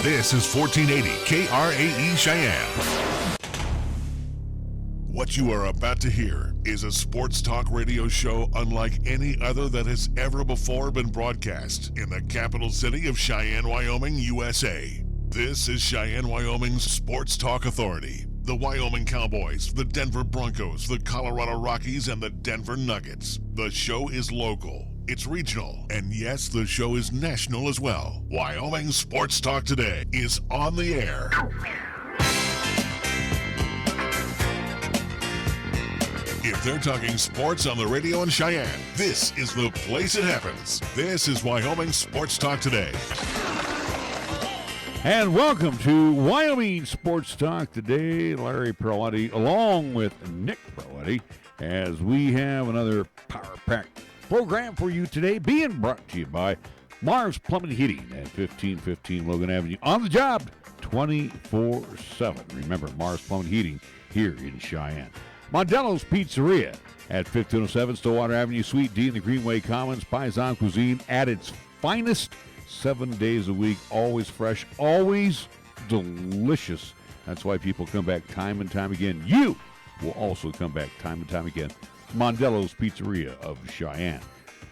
This is 1480 KRAE Cheyenne. What you are about to hear is a sports talk radio show unlike any other that has ever before been broadcast in the capital city of Cheyenne, Wyoming, USA. This is Cheyenne, Wyoming's Sports Talk Authority. The Wyoming Cowboys, the Denver Broncos, the Colorado Rockies, and the Denver Nuggets. The show is local, it's regional, and yes, the show is national as well. Wyoming Sports Talk Today is on the air. If they're talking sports on the radio in Cheyenne, this is the place it happens. This is Wyoming Sports Talk Today. And welcome to Wyoming Sports Talk Today. Larry Perletti along with Nick Perletti as we have another power-packed program for you today, being brought to you by Mars Plumbing and Heating at 1515 Logan Avenue. On the job 24/7. Remember, Mars Plumbing and Heating here in Cheyenne. Mondello's Pizzeria at 1507 Stillwater Avenue, Suite D in the Greenway Commons. Paisan Cuisine at its finest. 7 days a week, always fresh, always delicious. That's why people come back time and time again. You will also come back time and time again. Mondello's Pizzeria of Cheyenne.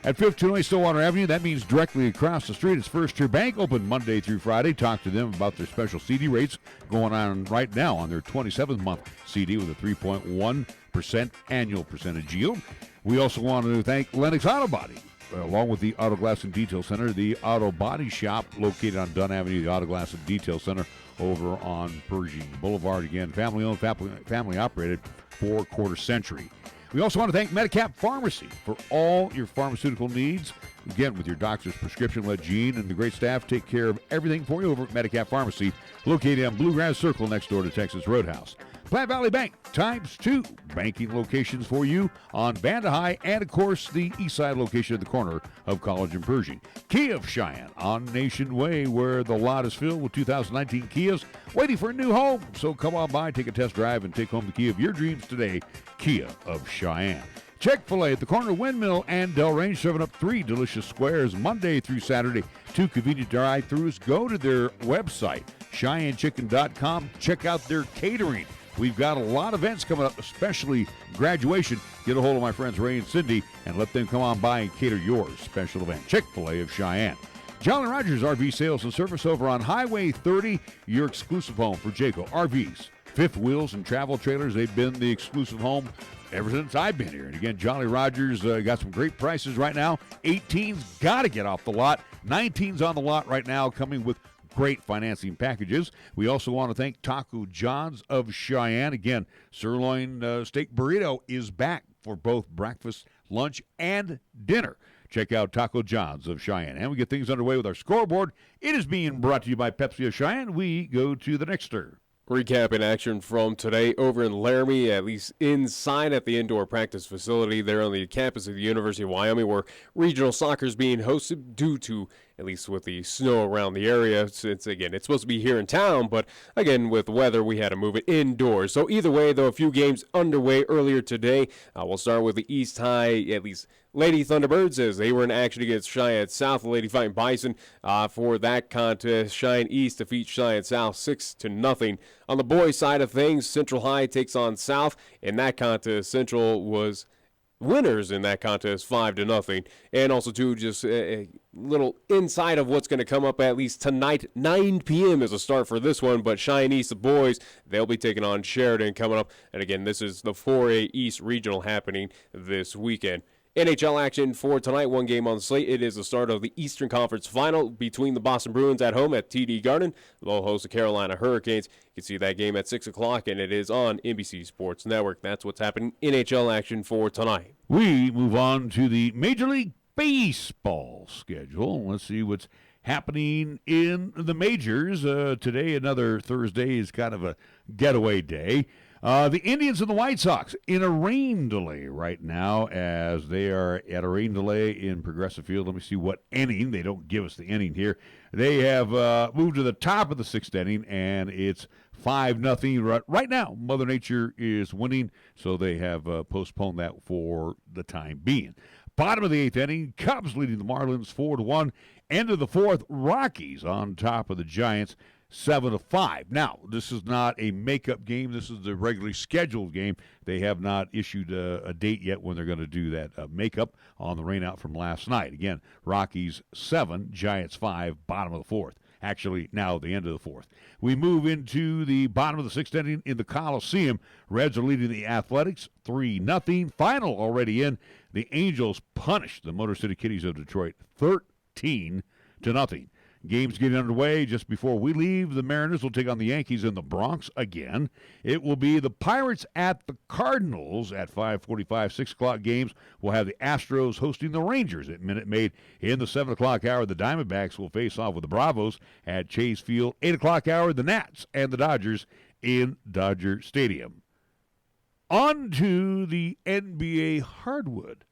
At 1508 Stillwater Avenue, that means directly across the street, is First Tier Bank, open Monday through Friday. Talk to them about their special CD rates going on right now on their 27th month CD with a 3.1% annual percentage yield. We also want to thank Lennox Auto Body, along with the Auto Glass and Detail Center, the Auto Body Shop located on Dunn Avenue, the Auto Glass and Detail Center over on Pershing Boulevard. Again, family-owned, family-operated for a quarter century. We also want to thank Medicap Pharmacy for all your pharmaceutical needs. Again, with your doctor's prescription, let Gene and the great staff take care of everything for you over at Medicap Pharmacy, located on Bluegrass Circle next door to Texas Roadhouse. Platte Valley Bank, ×2 banking locations for you on Banda High and, of course, the east side location at the corner of College and Pershing. Kia of Cheyenne on Nation Way, where the lot is filled with 2019 Kias waiting for a new home. So come on by, take a test drive, and take home the Kia of your dreams today, Kia of Cheyenne. Chick-fil-A at the corner of Windmill and Delrange, serving up 3 delicious squares Monday through Saturday. 2 convenient drive-thrus. Go to their website, CheyenneChicken.com. Check out their catering. We've got a lot of events coming up, especially graduation. Get a hold of my friends Ray and Cindy and let them come on by and cater your special event. Chick-fil-A of Cheyenne. Jolly Rogers RV Sales and Service over on Highway 30, your exclusive home for Jayco RVs, fifth wheels, and travel trailers. They've been the exclusive home ever since I've been here. And again, Jolly Rogers got some great prices right now. 18's got to get off the lot. 19's on the lot right now, coming with great financing packages. We also want to thank Taco John's of Cheyenne. Again, sirloin steak burrito is back for both breakfast, lunch, and dinner. Check out Taco John's of Cheyenne. And we get things underway with our scoreboard. It is being brought to you by Pepsi of Cheyenne. We go to the next stir. Recapping action from today over in Laramie, at least inside at the indoor practice facility there on the campus of the University of Wyoming, where regional soccer is being hosted due to, at least with the snow around the area. It's supposed to be here in town, but again, with weather, we had to move it indoors. So either way, though, a few games underway earlier today. We'll start with the East High, at least Lady Thunderbirds, as they were in action against Cheyenne South. The Lady Fighting Bison for that contest. Cheyenne East defeats Cheyenne South 6-0. On the boys' side of things, Central High takes on South. In that contest, Central was winners in that contest 5-0. And also, too, just a little insight of what's going to come up at least tonight. 9 p.m. is a start for this one, but Cheyenne East, the boys, they'll be taking on Sheridan coming up. And again, this is the 4A East Regional happening this weekend. NHL action for tonight, one game on the slate. It is the start of the Eastern Conference Final between the Boston Bruins at home at TD Garden. They'll host the Carolina Hurricanes. You can see that game at 6 o'clock, and it is on NBC Sports Network. That's what's happening in NHL action for tonight. We move on to the Major League Baseball schedule. Let's see what's happening in the majors. Today, another Thursday, is kind of a getaway day. The Indians and the White Sox in a rain delay right now, as they are at a rain delay in Progressive Field. Let me see what inning. They don't give us the inning here. They have moved to the top of the 6th inning, and it's 5-0. Right now, Mother Nature is winning, so they have postponed that for the time being. Bottom of the 8th inning, Cubs leading the Marlins 4-1. End of the 4th, Rockies on top of the Giants 7-5. Now, this is not a makeup game. This is the regularly scheduled game. They have not issued a date yet when they're going to do that makeup on the rainout from last night. Again, Rockies 7, Giants 5, bottom of the fourth. Actually, now the end of the fourth. We move into the bottom of the sixth inning in the Coliseum. Reds are leading the Athletics 3-0. Final already in. The Angels punished the Motor City Kitties of Detroit 13-0. Games getting underway just before we leave. The Mariners will take on the Yankees in the Bronx again. It will be the Pirates at the Cardinals at 5:45, 6 o'clock games. We'll have the Astros hosting the Rangers at Minute Maid. In the 7 o'clock hour, the Diamondbacks will face off with the Bravos at Chase Field. 8 o'clock hour, the Nats and the Dodgers in Dodger Stadium. On to the NBA hardwood.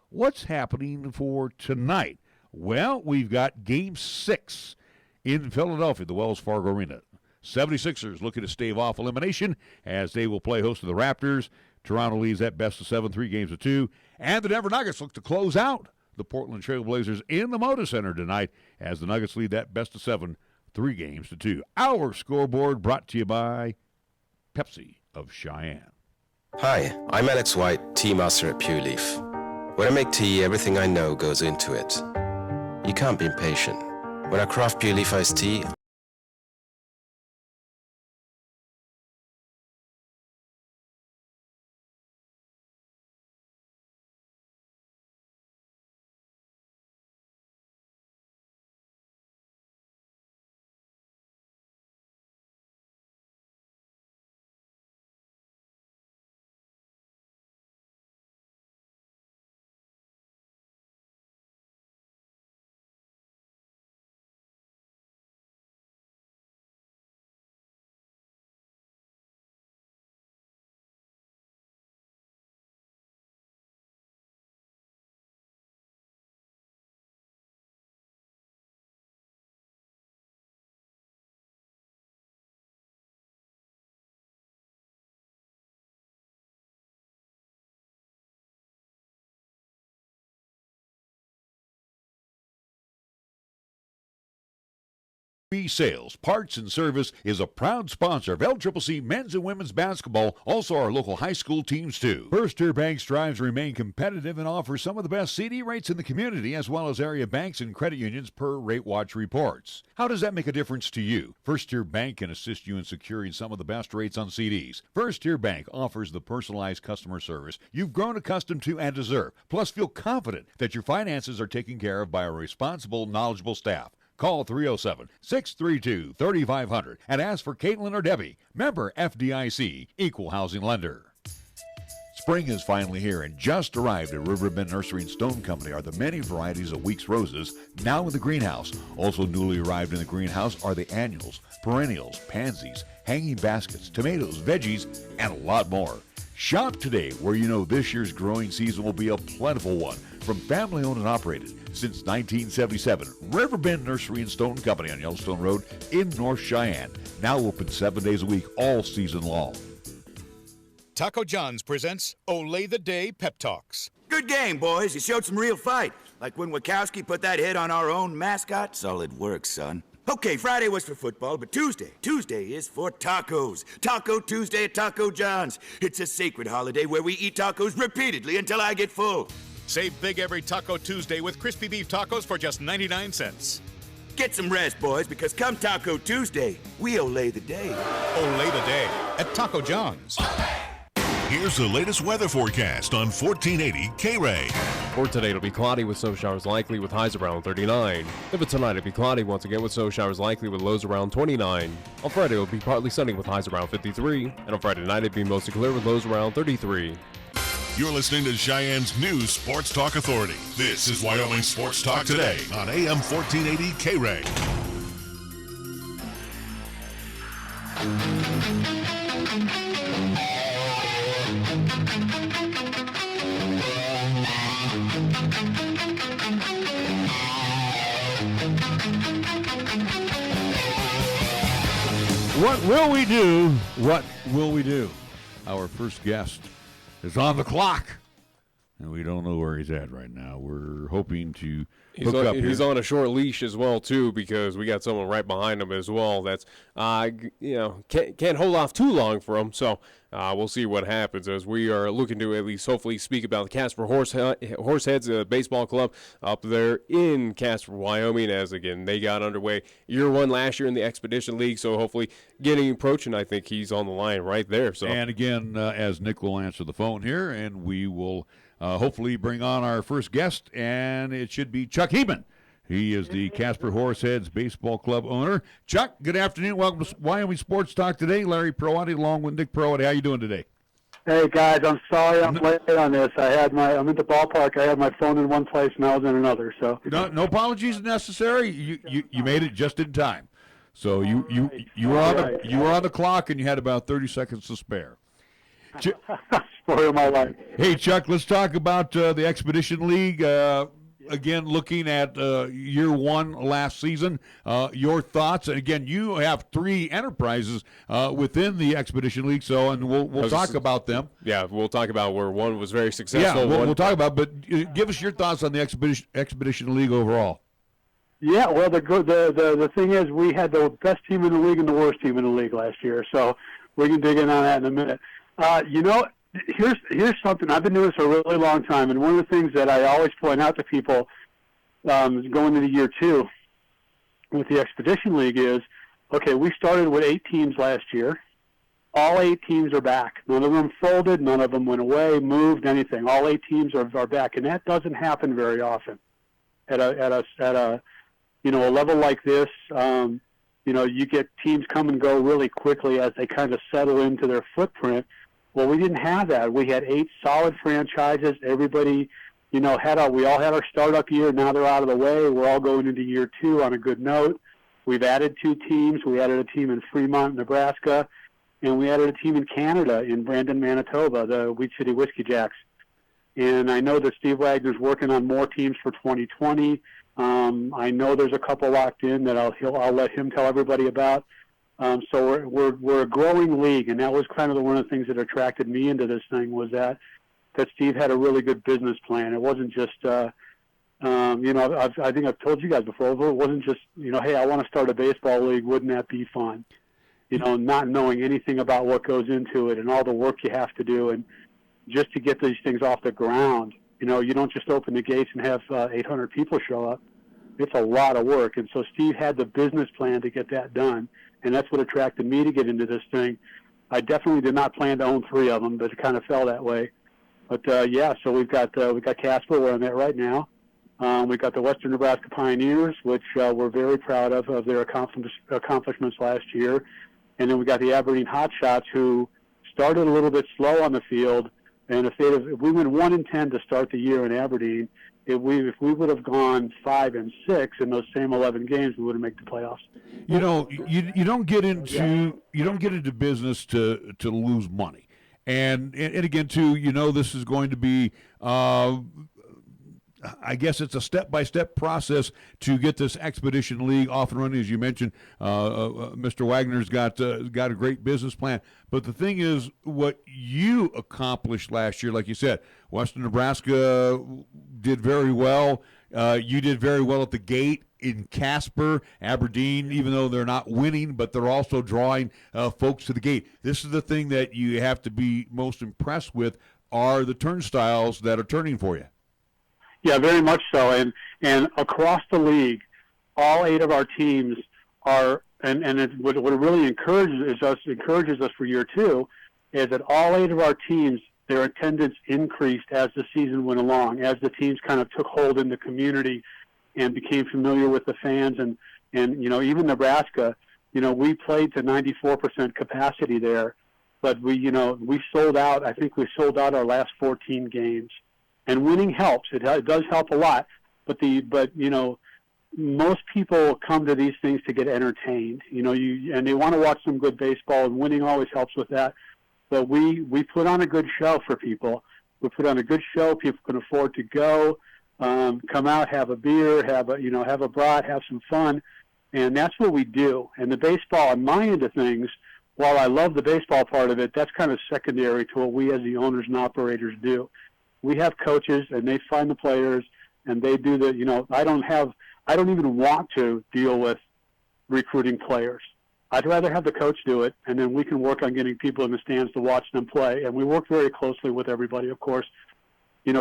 What's happening for tonight? Well, we've got Game 6 in Philadelphia, the Wells Fargo Arena. 76ers looking to stave off elimination as they will play host to the Raptors. Toronto leads that best of 7, 3-2. And the Denver Nuggets look to close out the Portland Trail Blazers in the Moda Center tonight as the Nuggets lead that best of 7, 3-2. Our scoreboard brought to you by Pepsi of Cheyenne. Hi, I'm Alex White, tea master at Pure Leaf. When I make tea, everything I know goes into it. You can't be impatient. When I craft Pure Leaf iced tea, Sales, Parts, and Service is a proud sponsor of LCCC men's and women's basketball, also our local high school teams too. First Tier Bank strives to remain competitive and offers some of the best CD rates in the community, as well as area banks and credit unions per Rate Watch reports. How does that make a difference to you? First Tier Bank can assist you in securing some of the best rates on CDs. First Tier Bank offers the personalized customer service you've grown accustomed to and deserve. Plus, feel confident that your finances are taken care of by a responsible, knowledgeable staff. Call 307-632-3500 and ask for Caitlin or Debbie. Member FDIC, Equal Housing Lender. Spring is finally here and just arrived at Riverbend Nursery and Stone Company are the many varieties of Weeks roses now in the greenhouse. Also newly arrived in the greenhouse are the annuals, perennials, pansies, hanging baskets, tomatoes, veggies, and a lot more. Shop today where you know this year's growing season will be a plentiful one. From family owned and operated since 1977, Riverbend Nursery and Stone Company on Yellowstone Road in North Cheyenne. Now open 7 days a week all season long. Taco John's presents Olay the Day Pep Talks. Good game, boys. You showed some real fight. Like when Wachowski put that hit on our own mascot. Solid work, son. Okay, Friday was for football, but Tuesday is for tacos. Taco Tuesday at Taco John's. It's a sacred holiday where we eat tacos repeatedly until I get full. Save big every Taco Tuesday with crispy beef tacos for just 99 cents. Get some rest, boys, because come Taco Tuesday, we olay the day. Olay the Day at Taco John's. Here's the latest weather forecast on 1480 KRAE. For today, it'll be cloudy with snow showers likely with highs around 39. If it's tonight, it'll be cloudy once again with snow showers likely with lows around 29. On Friday, it'll be partly sunny with highs around 53. And on Friday night, it'll be mostly clear with lows around 33. You're listening to Cheyenne's new Sports Talk Authority. This is Wyoming Sports Talk Today on AM 1480 KRAE. What will we do? What will we do? Our first guest is on the clock. and we don't know where he's at right now. We're hoping to hook up here. He's on a short leash as well, too, because we got someone right behind him as well that's, can't hold off too long for him. So we'll see what happens as we are looking to at least hopefully speak about the Casper Horseheads Baseball Club up there in Casper, Wyoming, as, again, they got underway year one last year in the Expedition League. So hopefully getting approaching, I think he's on the line right there. So. And, again, as Nick will answer the phone here, and we will hopefully bring on our first guest, and it should be Chuck Heeman. He is the Casper Horseheads Baseball Club owner. Chuck, good afternoon. Welcome to Wyoming Sports Talk today. Larry Proati along with Nick Proati. How you doing today? Hey, guys, I'm sorry I'm late on this. I'm at the ballpark. I had my phone in one place, and I was in another. So no apologies necessary. You made it just in time. So you were on the clock, and you had about 30 seconds to spare. Story of my life. Hey, Chuck, let's talk about the Expedition League. Again, looking at year one last season, your thoughts. And again, you have 3 enterprises within the Expedition League, and we'll talk about them. Yeah, we'll talk about where one was very successful. Yeah, we'll talk about. But give us your thoughts on the Expedition League overall. Yeah, well, the thing is, we had the best team in the league and the worst team in the league last year, so we can dig in on that in a minute. Here's something. I've been doing this a really long time, and one of the things that I always point out to people going into year 2 with the Expedition League is, okay, we started with 8 teams last year. All 8 teams are back. None of them folded. None of them went away, moved, anything. All 8 teams are back, and that doesn't happen very often at a level like this. You get teams come and go really quickly as they kind of settle into their footprint. Well, we didn't have that. We had 8 solid franchises. Everybody, we all had our startup year. Now they're out of the way. We're all going into year 2 on a good note. We've added 2 teams. We added a team in Fremont, Nebraska, and we added a team in Canada, in Brandon, Manitoba, the Weed City Whiskey Jacks. And I know that Steve Wagner's working on more teams for 2020. I know there's a couple locked in that I'll let him tell everybody about. So we're a growing league, and that was kind of one of the things that attracted me into this thing was that Steve had a really good business plan. It wasn't just, I think I've told you guys before, it wasn't just, hey, I want to start a baseball league. Wouldn't that be fun? Not knowing anything about what goes into it and all the work you have to do, and just to get these things off the ground. You don't just open the gates and have 800 people show up. It's a lot of work, and so Steve had the business plan to get that done. And that's what attracted me to get into this thing. I definitely did not plan to own 3 of them, but it kind of fell that way. But so we've got Casper, where I'm at right now. We've got the Western Nebraska Pioneers, which we're very proud of their accomplishments last year. And then we got the Aberdeen Hotshots, who started a little bit slow on the field. And if we went 1-10 to start the year in Aberdeen, if we would have gone 5-6 in those same 11 games, we would have made the playoffs. You don't get into business to lose money, and again too, this is going to be. I guess it's a step-by-step process to get this Expedition League off and running. As you mentioned, Mr. Wagner's got a great business plan. But the thing is, what you accomplished last year, like you said, Western Nebraska did very well. You did very well at the gate in Casper. Aberdeen, even though they're not winning, but they're also drawing folks to the gate. This is the thing that you have to be most impressed with, are the turnstiles that are turning for you. Yeah, very much so. And across the league, all 8 of our teams are, what it really encourages us for year 2 is that all 8 of our teams, their attendance increased as the season went along, as the teams kind of took hold in the community and became familiar with the fans. And even Nebraska, we played to 94% capacity there, but we sold out. I think we sold out our last 14 games. And winning helps. It does help a lot. But most people come to these things to get entertained. And they want to watch some good baseball, and winning always helps with that. But we put on a good show for people. We put on a good show. People can afford to go, come out, have a beer, have a brat, have some fun, and that's what we do. And the baseball, on my end of things, while I love the baseball part of it, that's kind of secondary to what we as the owners and operators do. we have coaches, and they find the players, and they do the, I don't even want to deal with recruiting players. I'd rather have the coach do it, and then we can work on getting people in the stands to watch them play. And we work very closely with everybody, of course.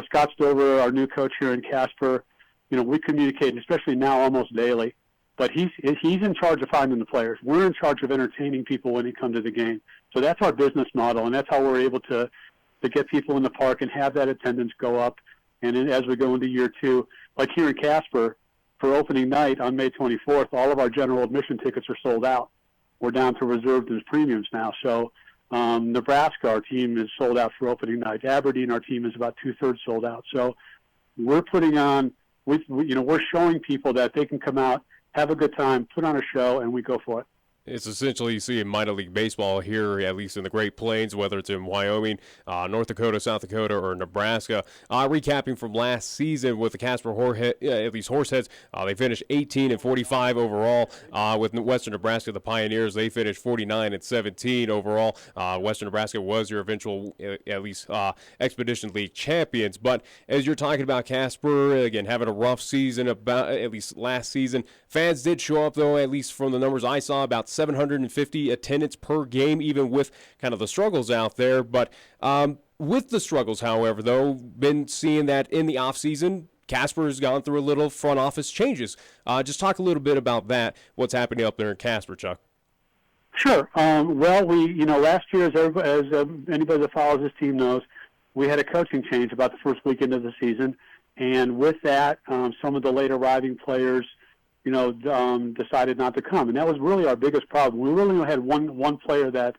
Scott Stover, our new coach here in Casper, we communicate, especially now, almost daily. But he's in charge of finding the players. We're in charge of entertaining people when they come to the game. So that's our business model, and that's how we're able to get people in the park and have that attendance go up. And then as we go into year 2, like here in Casper, for opening night on May 24th, all of our general admission tickets are sold out. We're down to reserved and premiums now. So Nebraska, our team, is sold out for opening night. Aberdeen, our team, is about 2/3 sold out. So we're putting on, we're showing people that they can come out, have a good time, put on a show, and we go for it. It's essentially seeing minor league baseball here, at least in the Great Plains, whether it's in Wyoming, North Dakota, South Dakota, or Nebraska. Recapping from last season with the Casper Horseheads, they finished 18-45 overall. With Western Nebraska, the Pioneers, they finished 49-17 overall. Western Nebraska was your eventual, Expedition League champions. But as you're talking about Casper, again, having a rough season, at least last season, fans did show up, though, at least from the numbers I saw, about 750 attendance per game, even with kind of the struggles out there. But with the struggles, however, though, been seeing that in the offseason, Casper has gone through a little front office changes. Just talk a little bit about that, what's happening up there in Casper, Chuck. Sure. We, last year, as anybody that follows this team knows, we had a coaching change about the first weekend of the season. And with that, some of the late arriving players decided not to come. And that was really our biggest problem. We really only had one player that,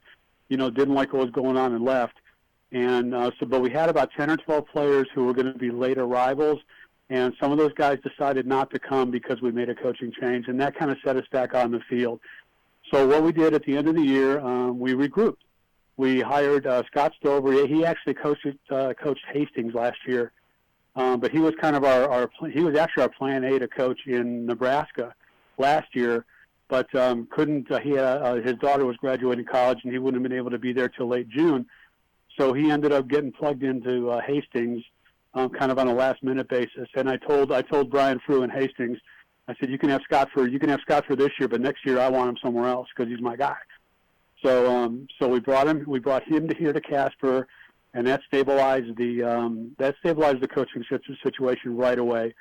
didn't like what was going on and left. And but we had about 10 or 12 players who were going to be late arrivals. And some of those guys decided not to come because we made a coaching change. And that kind of set us back on the field. So what we did at the end of the year, we regrouped. We hired Scott Stover. He actually coached Hastings last year. But he was kind of he was actually our plan A to coach in Nebraska last year, but couldn't. His daughter was graduating college, and he wouldn't have been able to be there till late June. So he ended up getting plugged into Hastings, kind of on a last-minute basis. And I told Brian Frew in Hastings, I said, you can have Scott for this year, but next year I want him somewhere else because he's my guy. So we brought him here to Casper. And that stabilized the coaching situation right away.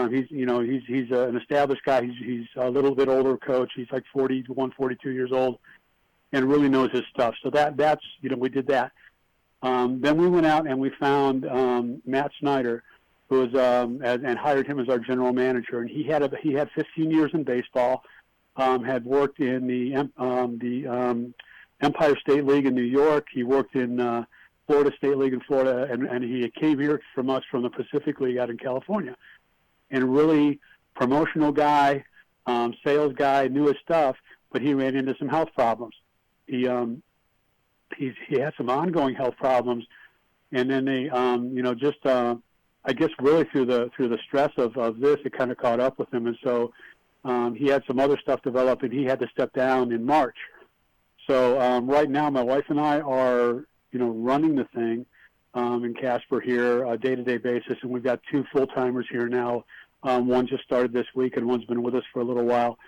He's an established guy. He's a little bit older coach. He's like 41, 42 years old, and really knows his stuff. So that's we did that. Then we went out and we found Matt Snyder, who was and hired him as our general manager. And he had 15 years in baseball. Had worked in the Empire State League in New York. He worked in Florida State League in Florida, and he came here from the Pacific League out in California. And really promotional guy, sales guy, knew his stuff, but he ran into some health problems. He had some ongoing health problems, and then they, I guess really through the stress of this, it kind of caught up with him, and so he had some other stuff develop, and he had to step down in March. So right now, my wife and I are running the thing in Casper here, a day-to-day basis, and we've got 2 full-timers here now. One just started this week, and one's been with us for a little while.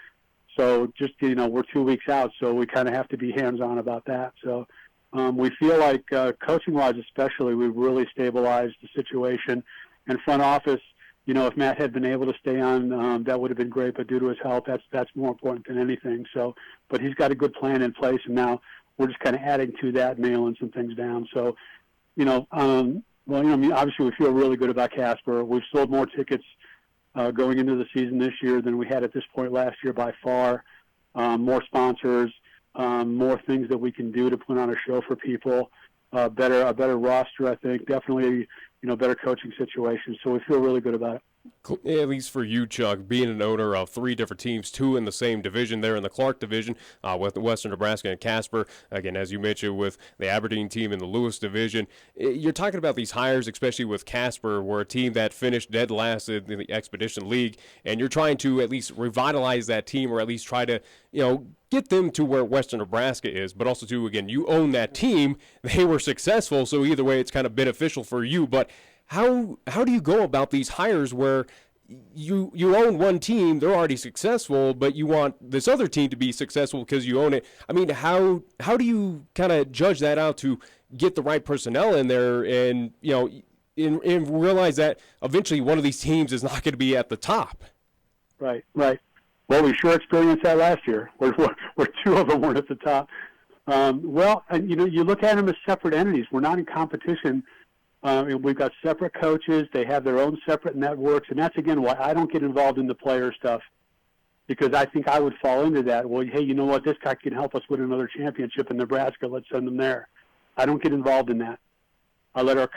So just, we're 2 weeks out, so we kind of have to be hands-on about that. So we feel like coaching-wise especially, we've really stabilized the situation. And front office, if Matt had been able to stay on, that would have been great, but due to his health, that's more important than anything. So, but he's got a good plan in place, and now we're just kind of adding to that, nailing some things down. So, obviously we feel really good about Casper. We've sold more tickets going into the season this year than we had at this point last year by far. More sponsors, more things that we can do to put on a show for people. A better roster, I think. Definitely, better coaching situation. So we feel really good about it. At least for you, Chuck, being an owner of 3 different teams, 2 in the same division there in the Clark division with Western Nebraska and Casper, again, as you mentioned, with the Aberdeen team in the Lewis division. You're talking about these hires, especially with Casper, we're a team that finished dead last in the Expedition League, and you're trying to at least revitalize that team or at least try to, get them to where Western Nebraska is, but also to, again, you own that team. They were successful, so either way it's kind of beneficial for you. But how do you go about these hires where you own one team, they're already successful, but you want this other team to be successful because you own it? I mean, how do you kind of judge that out to get the right personnel in there and, and realize that eventually one of these teams is not going to be at the top? Right. Well, we sure experienced that last year, where two of them weren't at the top. And you look at them as separate entities. We're not in competition. We've got separate coaches. They have their own separate networks, and that's, again, why I don't get involved in the player stuff, because I think I would fall into that. Well, hey, you know what? This guy can help us win another championship in Nebraska. Let's send him there. I don't get involved in that. I let the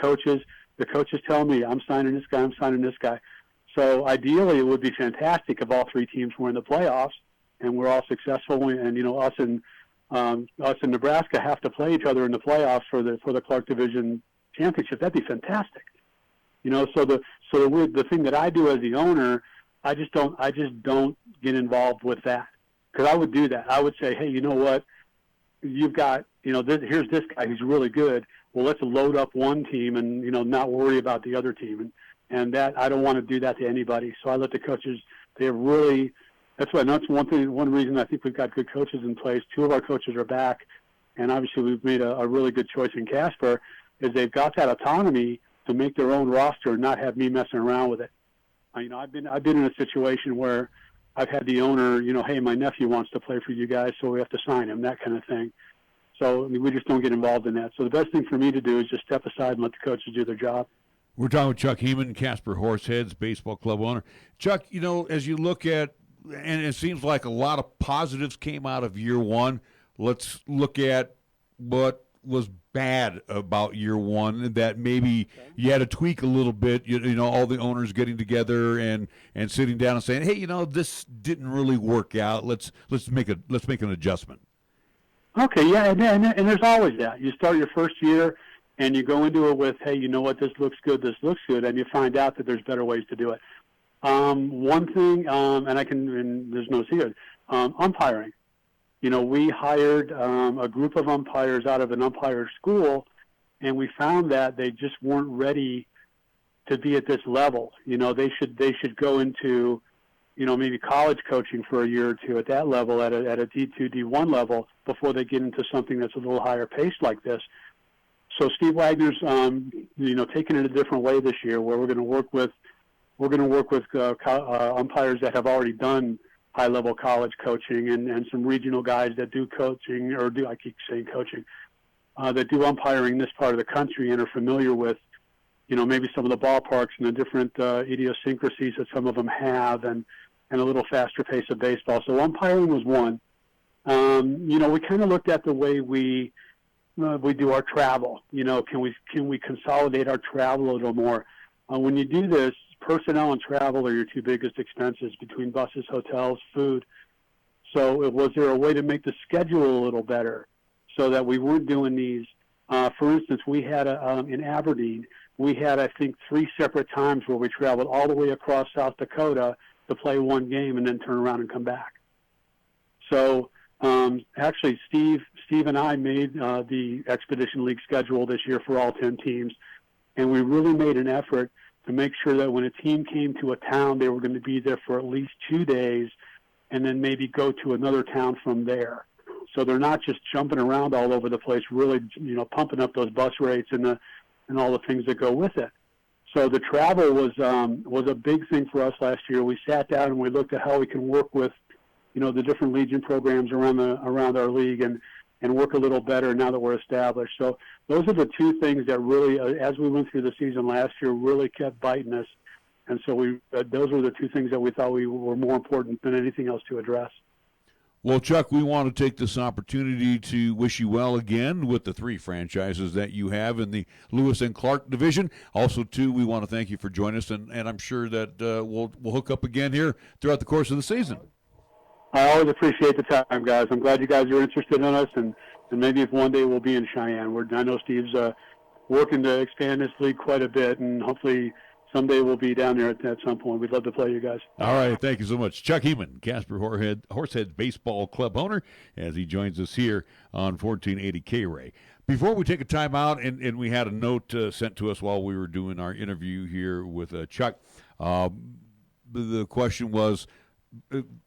coaches tell me, I'm signing this guy. So ideally, it would be fantastic if all three teams were in the playoffs and we're all successful. And us in Nebraska have to play each other in the playoffs for the Clark Division championship. That'd be fantastic. So the thing that I do as the owner, I just don't get involved with that, because I would do that. I would say, hey, you know what? You've got, here's this guy who's really good. Well, let's load up one team and, not worry about the other team. And that, I don't want to do that to anybody. So I let the coaches, that's one reason I think we've got good coaches in place. Two of our coaches are back, and obviously we've made a really good choice in Casper, is they've got that autonomy to make their own roster and not have me messing around with it. I've been in a situation where I've had the owner, hey, my nephew wants to play for you guys, so we have to sign him, that kind of thing. So we just don't get involved in that. So the best thing for me to do is just step aside and let the coaches do their job. We're talking with Chuck Heeman, Casper Horseheads baseball club owner. Chuck, as you look at, and it seems like a lot of positives came out of year one. Let's look at what was bad about year one that maybe you had to tweak a little bit. All the owners getting together and sitting down and saying, hey, this didn't really work out. Let's make an adjustment. Okay, yeah, and there's always that. You start your first year, and you go into it with, hey, you know what, this looks good, and you find out that there's better ways to do it. One thing, and there's no secret, umpiring. We hired a group of umpires out of an umpire school, and we found that they just weren't ready to be at this level. They should go into, maybe college coaching for a year or two at that level, at a D2, D1 level, before they get into something that's a little higher paced like this. So Steve Wagner's, taking it a different way this year, where we're going to work with umpires that have already done high-level college coaching and some regional guys that do coaching, I keep saying coaching, that do umpiring in this part of the country and are familiar with, maybe some of the ballparks and the different idiosyncrasies that some of them have, and a little faster pace of baseball. So umpiring was one. We kind of looked at the way we do our travel. Can we consolidate our travel a little more? When you do this, personnel and travel are your two biggest expenses, between buses, hotels, food. So was there a way to make the schedule a little better so that we weren't doing these? For instance, we had in Aberdeen, we had, I think, 3 separate times where we traveled all the way across South Dakota to play one game and then turn around and come back. So actually, Steve and I made the Expedition League schedule this year for all 10 teams, and we really made an effort to make sure that when a team came to a town, they were going to be there for at least 2 days and then maybe go to another town from there. So they're not just jumping around all over the place, really, pumping up those bus rates and all the things that go with it. So the travel was a big thing for us last year. We sat down and we looked at how we can work with, the different Legion programs around our league and work a little better now that we're established. So those are the two things that really, as we went through the season last year, really kept biting us. And so those were the two things that we thought were more important than anything else to address. Well, Chuck, we want to take this opportunity to wish you well again with the 3 franchises that you have in the Lewis and Clark division. Also, too, we want to thank you for joining us, and I'm sure that we'll hook up again here throughout the course of the season. I always appreciate the time, guys. I'm glad you guys are interested in us, and maybe if one day we'll be in Cheyenne. I know Steve's working to expand this league quite a bit, and hopefully someday we'll be down there at some point. We'd love to play you guys. All right, thank you so much. Chuck Heeman, Casper Horseheads Baseball Club owner, as he joins us here on 1480 KRAE. Before we take a time out, and we had a note sent to us while we were doing our interview here with Chuck. The question was,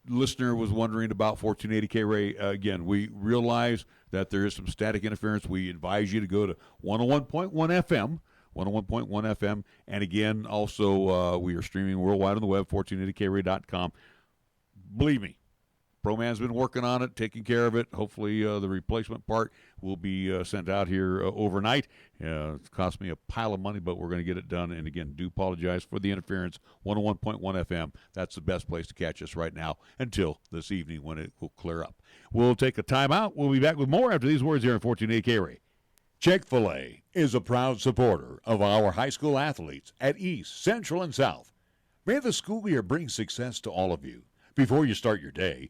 listener was wondering about 1480 KRAE. Again, we realize that there is some static interference. We advise you to go to 101.1 FM. 101.1 FM. And again, also, we are streaming worldwide on the web, 1480krae.com. Believe me, ProMan's been working on it, taking care of it. Hopefully the replacement part will be sent out here overnight. It's cost me a pile of money, but we're going to get it done. And again, do apologize for the interference. 101.1 FM, that's the best place to catch us right now until this evening when it will clear up. We'll take a timeout. We'll be back with more after these words here on 1480 KRAE. Chick-fil-A is a proud supporter of our high school athletes at East, Central, and South. May the school year bring success to all of you. Before you start your day,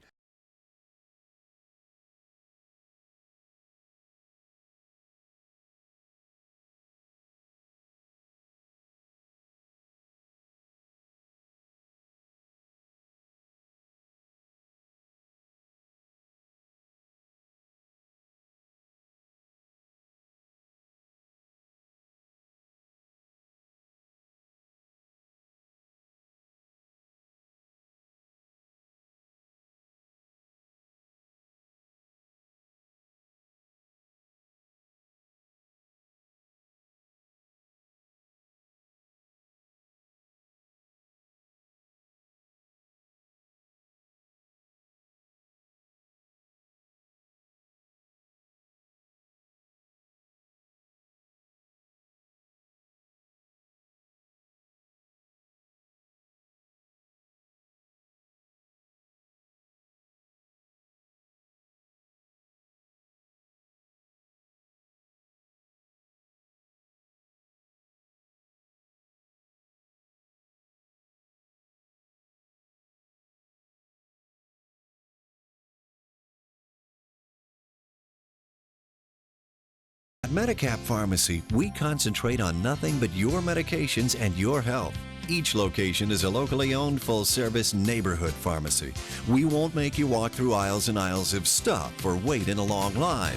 At Medicap Pharmacy, we concentrate on nothing but your medications and your health. Each location is a locally owned, full-service neighborhood pharmacy. We won't make you walk through aisles and aisles of stuff or wait in a long line.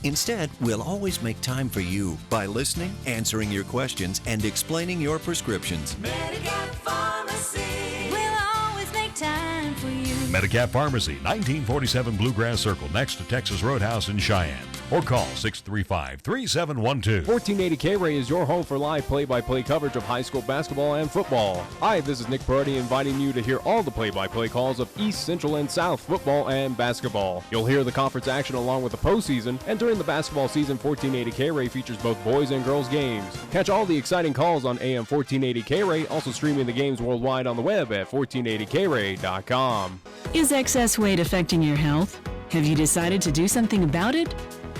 Instead, we'll always make time for you by listening, answering your questions, and explaining your prescriptions. Medicap Pharmacy. We'll always make time for you. Medicap Pharmacy, 1947 Bluegrass Circle, next to Texas Roadhouse in Cheyenne. Or call 635-3712. 1480 KRAE is your home for live play-by-play coverage of high school basketball and football. Hi, this is Nick Brody inviting you to hear all the play-by-play calls of East, Central, and South football and basketball. You'll hear the conference action along with the postseason, and during the basketball season, 1480 KRAE features both boys and girls games. Catch all the exciting calls on AM 1480 KRAE, also streaming the games worldwide on the web at 1480krae.com. Is excess weight affecting your health? Have you decided to do something about it?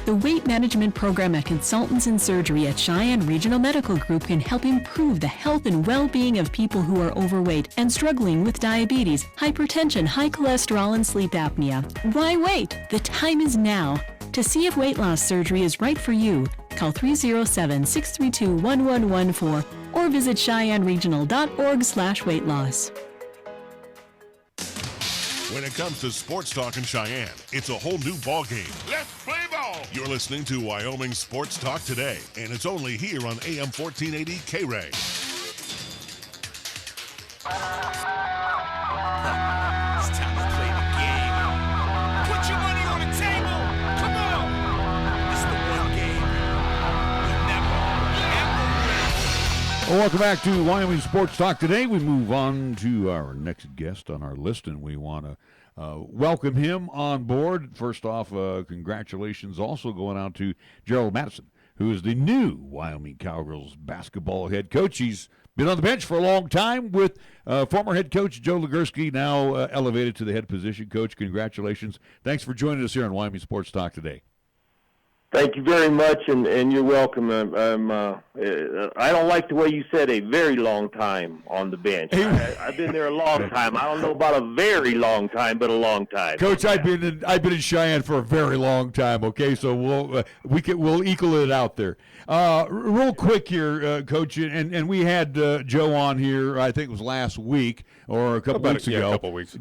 The Weight Management Program at Consultants in Surgery at Cheyenne Regional Medical Group can help improve the health and well-being of people who are overweight and struggling with diabetes, hypertension, high cholesterol, and sleep apnea. Why wait? The time is now. To see if weight loss surgery is right for you, call 307-632-1114 or visit CheyenneRegional.org/weight loss. When it comes to sports talk in Cheyenne, it's a whole new ballgame. Let's play ball! You're listening to Wyoming Sports Talk today, and it's only here on AM 1480 KRAE. It's time to play the game. Put your money on the table. Come on. It's the one game you'll never, ever win. Well, welcome back to Wyoming Sports Talk today. We move on to our next guest on our list, and we want to welcome him on board. First off, congratulations also going out to Gerald Madison, who is the new Wyoming Cowgirls basketball head coach. He's been on the bench for a long time with former head coach Joe Legursky, now elevated to the head position coach. Congratulations. Thanks for joining us here on Wyoming Sports Talk today. Thank you very much, and you're welcome. I don't like the way you said a very long time on the bench. I've been there a long time. I don't know about a very long time, but a long time. Coach, I've been in Cheyenne for a very long time. Okay, so we'll equal it out there. Real quick here, Coach, and we had Joe on here. I think it was last week or a couple weeks ago. Yeah, a couple weeks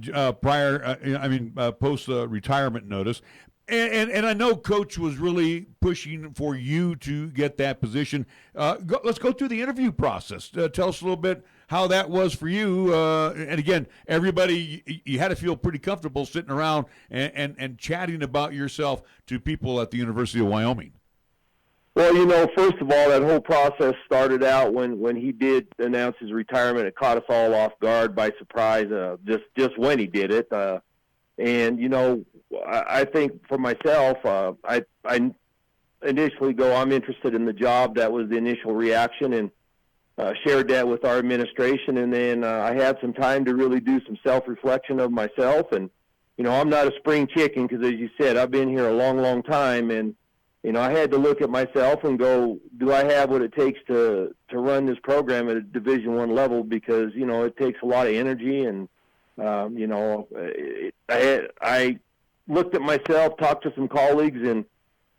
Post retirement notice. And I know Coach was really pushing for you to get that position. Let's go through the interview process. Tell us a little bit how that was for you. And again, everybody, you had to feel pretty comfortable sitting around and chatting about yourself to people at the University of Wyoming. Well, first of all, that whole process started out when he did announce his retirement. It caught us all off guard by surprise, just when he did it. And, I think for myself, I initially go, I'm interested in the job. That was the initial reaction, and shared that with our administration. And then I had some time to really do some self-reflection of myself. And, I'm not a spring chicken because, as you said, I've been here a long, long time. And, I had to look at myself and go, do I have what it takes to run this program at a Division I level? Because, it takes a lot of energy. And, I looked at myself, talked to some colleagues, and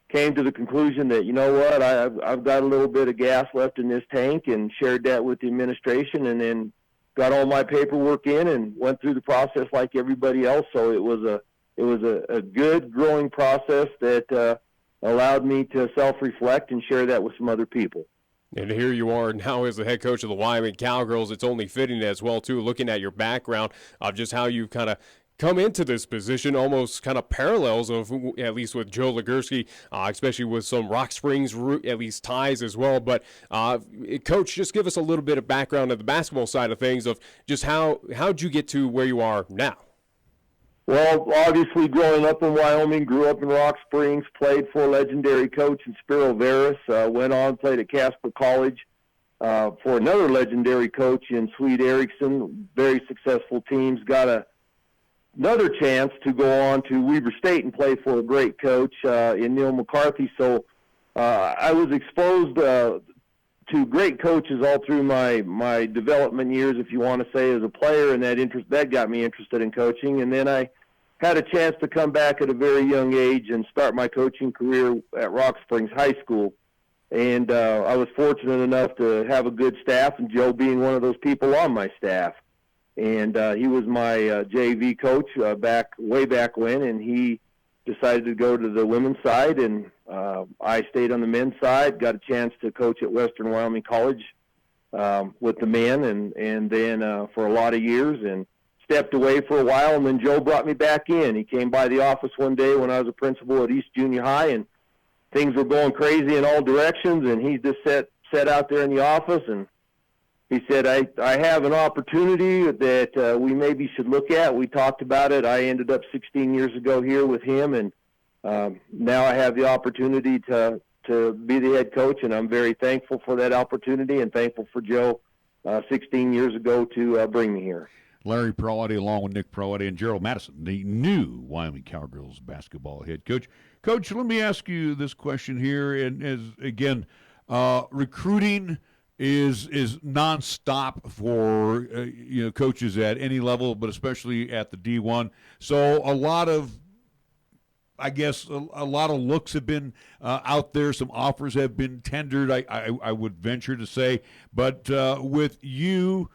came to the conclusion that, I've got a little bit of gas left in this tank, and shared that with the administration, and then got all my paperwork in and went through the process like everybody else. So it was a good growing process that allowed me to self-reflect and share that with some other people. And here you are now as the head coach of the Wyoming Cowgirls. It's only fitting as well, too, looking at your background of just how you've kind of come into this position, almost kind of parallels of, at least with Joe Legursky, especially with some Rock Springs, at least ties as well. But, Coach, just give us a little bit of background of the basketball side of things of just how'd you get to where you are now? Well, obviously, growing up in Wyoming, grew up in Rock Springs, played for a legendary coach in Spiro Veras, went on, played at Casper College for another legendary coach in Swede Eriksson, very successful teams, got another chance to go on to Weber State and play for a great coach in Neil McCarthy. So I was exposed to great coaches all through my development years, if you want to say, as a player, and that got me interested in coaching. And then I had a chance to come back at a very young age and start my coaching career at Rock Springs High School. And I was fortunate enough to have a good staff, and Joe being one of those people on my staff. And he was my JV coach way back when, and he decided to go to the women's side, and I stayed on the men's side, got a chance to coach at Western Wyoming College with the men, and then for a lot of years, and stepped away for a while, and then Joe brought me back in. He came by the office one day when I was a principal at East Junior High, and things were going crazy in all directions, and he just sat out there in the office, and he said, I have an opportunity that we maybe should look at. We talked about it. I ended up 16 years ago here with him, and now I have the opportunity to be the head coach, and I'm very thankful for that opportunity and thankful for Joe 16 years ago to bring me here. Larry Perotti, along with Nick Perotti and Gerald Madison, the new Wyoming Cowgirls basketball head coach. Coach, let me ask you this question here, and as again, recruiting is nonstop for coaches at any level, but especially at the D1. So a lot of looks have been out there. Some offers have been tendered, I would venture to say. But with you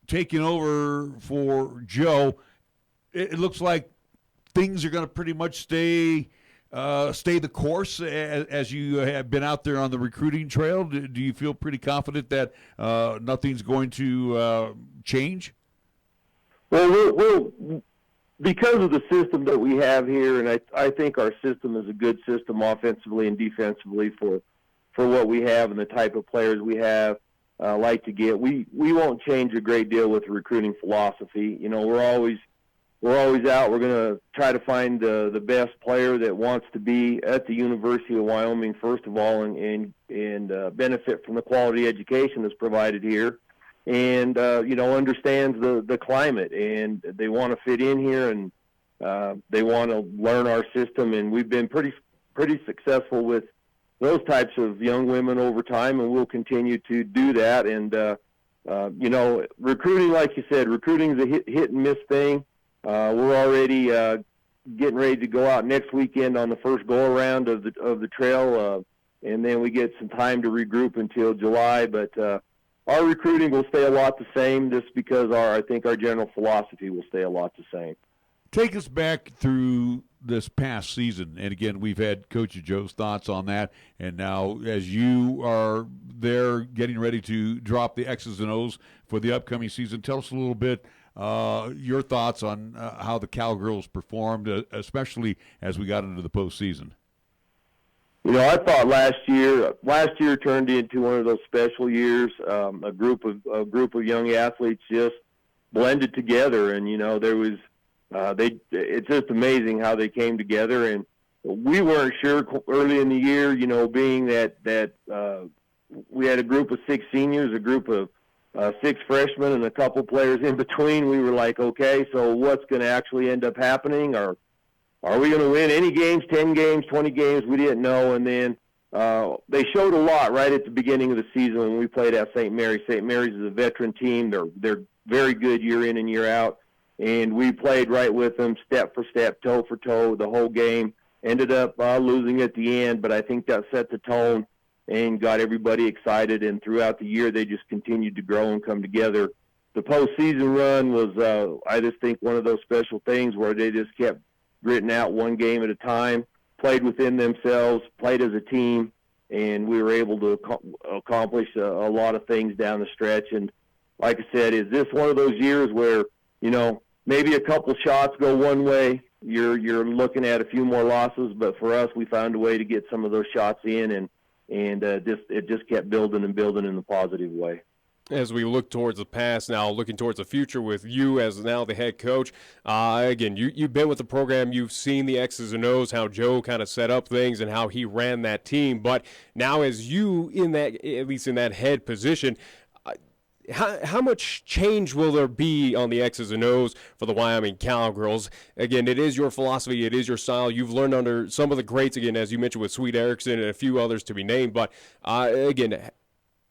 taking over for Joe, it looks like things are going to pretty much stay the course as you have been out there on the recruiting trail. Do you feel pretty confident that nothing's going to change? Well, we'll because of the system that we have here, and I think our system is a good system offensively and defensively for what we have and the type of players we have like to get. We won't change a great deal with the recruiting philosophy. We're always out. We're going to try to find the best player that wants to be at the University of Wyoming, first of all, and benefit from the quality education that's provided here, and understands the climate, and they want to fit in here, and they want to learn our system, and we've been pretty successful with those types of young women over time, and we'll continue to do that. And recruiting, like you said, recruiting is a hit and miss thing. We're already getting ready to go out next weekend on the first go-around of the trail, and then we get some time to regroup until July. But our recruiting will stay a lot the same, just because I think our general philosophy will stay a lot the same. Take us back through this past season, and again, we've had Coach Joe's thoughts on that, and now as you are there getting ready to drop the X's and O's for the upcoming season, tell us a little bit your thoughts on how the Cowgirls performed, especially as we got into the postseason. I thought last year turned into one of those special years. A group of young athletes just blended together, and there was it's just amazing how they came together. And we weren't sure early in the year, being that we had a group of 6 seniors, a group of 6 freshmen, and a couple players in between. We were like, okay, so what's going to actually end up happening? Or are we going to win any games, 10 games, 20 games? We didn't know. And then they showed a lot right at the beginning of the season when we played at St. Mary's. St. Mary's is a veteran team. They're very good year in and year out. And we played right with them, step for step, toe for toe, the whole game. Ended up losing at the end, but I think that set the tone and got everybody excited. And throughout the year, they just continued to grow and come together. The postseason run was, I just think, one of those special things where they just kept gritting out one game at a time, played within themselves, played as a team, and we were able to accomplish a lot of things down the stretch. And like I said, is this one of those years where, maybe a couple shots go one way, you're looking at a few more losses, but for us, we found a way to get some of those shots in, and it just kept building and building in a positive way. As we look towards the past now, looking towards the future with you as now the head coach, again, you've been with the program, you've seen the X's and O's, how Joe kind of set up things and how he ran that team, but now as you at least in that head position, how much change will there be on the X's and O's for the Wyoming Cowgirls? Again, it is your philosophy, it is your style. You've learned under some of the greats, again, as you mentioned with Sweet Erickson and a few others to be named. But again,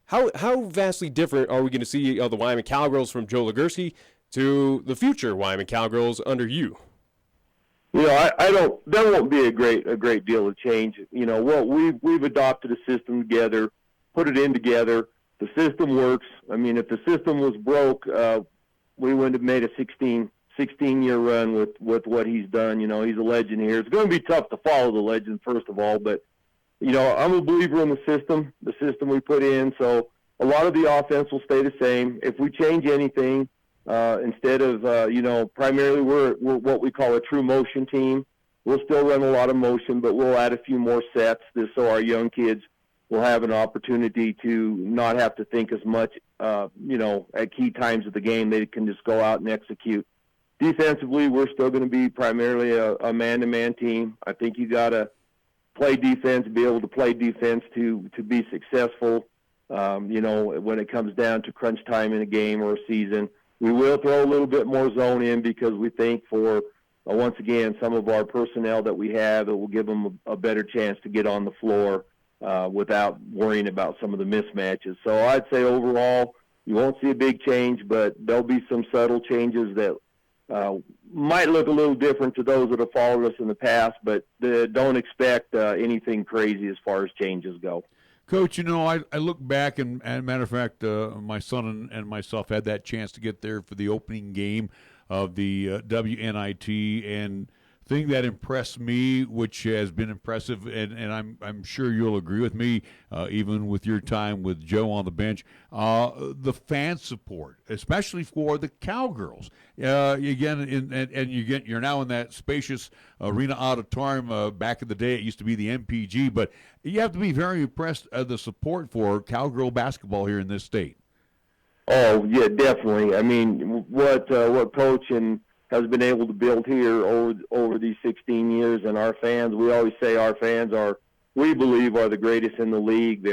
how vastly different are we going to see the Wyoming Cowgirls from Joe Legursky to the future Wyoming Cowgirls under you? I don't. There won't be a great deal of change. What we've adopted a system together, put it in together. The system works. I mean, if the system was broke, we wouldn't have made a 16-year run with what he's done. He's a legend here. It's going to be tough to follow the legend, first of all, but, I'm a believer in the system we put in. So a lot of the offense will stay the same. If we change anything, instead of, primarily we're what we call a true motion team. We'll still run a lot of motion, but we'll add a few more sets just so our young kids will have an opportunity to not have to think as much, at key times of the game. They can just go out and execute. Defensively, we're still going to be primarily a man-to-man team. I think you got to play defense, be able to play defense to be successful, when it comes down to crunch time in a game or a season. We will throw a little bit more zone in because we think for, once again, some of our personnel that we have, it will give them a better chance to get on the floor without worrying about some of the mismatches. So I'd say overall you won't see a big change, but there'll be some subtle changes that might look a little different to those that have followed us in the past, but don't expect anything crazy as far as changes go. Coach, I look back, and matter of fact, my son and myself had that chance to get there for the opening game of the WNIT, and thing that impressed me, which has been impressive, and I'm sure you'll agree with me, even with your time with Joe on the bench, the fan support, especially for the Cowgirls. You're now in that spacious arena auditorium. Back in the day, it used to be the MPG, but you have to be very impressed at the support for Cowgirl basketball here in this state. Oh yeah, definitely. I mean, what Coach has been able to build here over these 16 years, and our fans, we always say our fans we believe are the greatest in the league.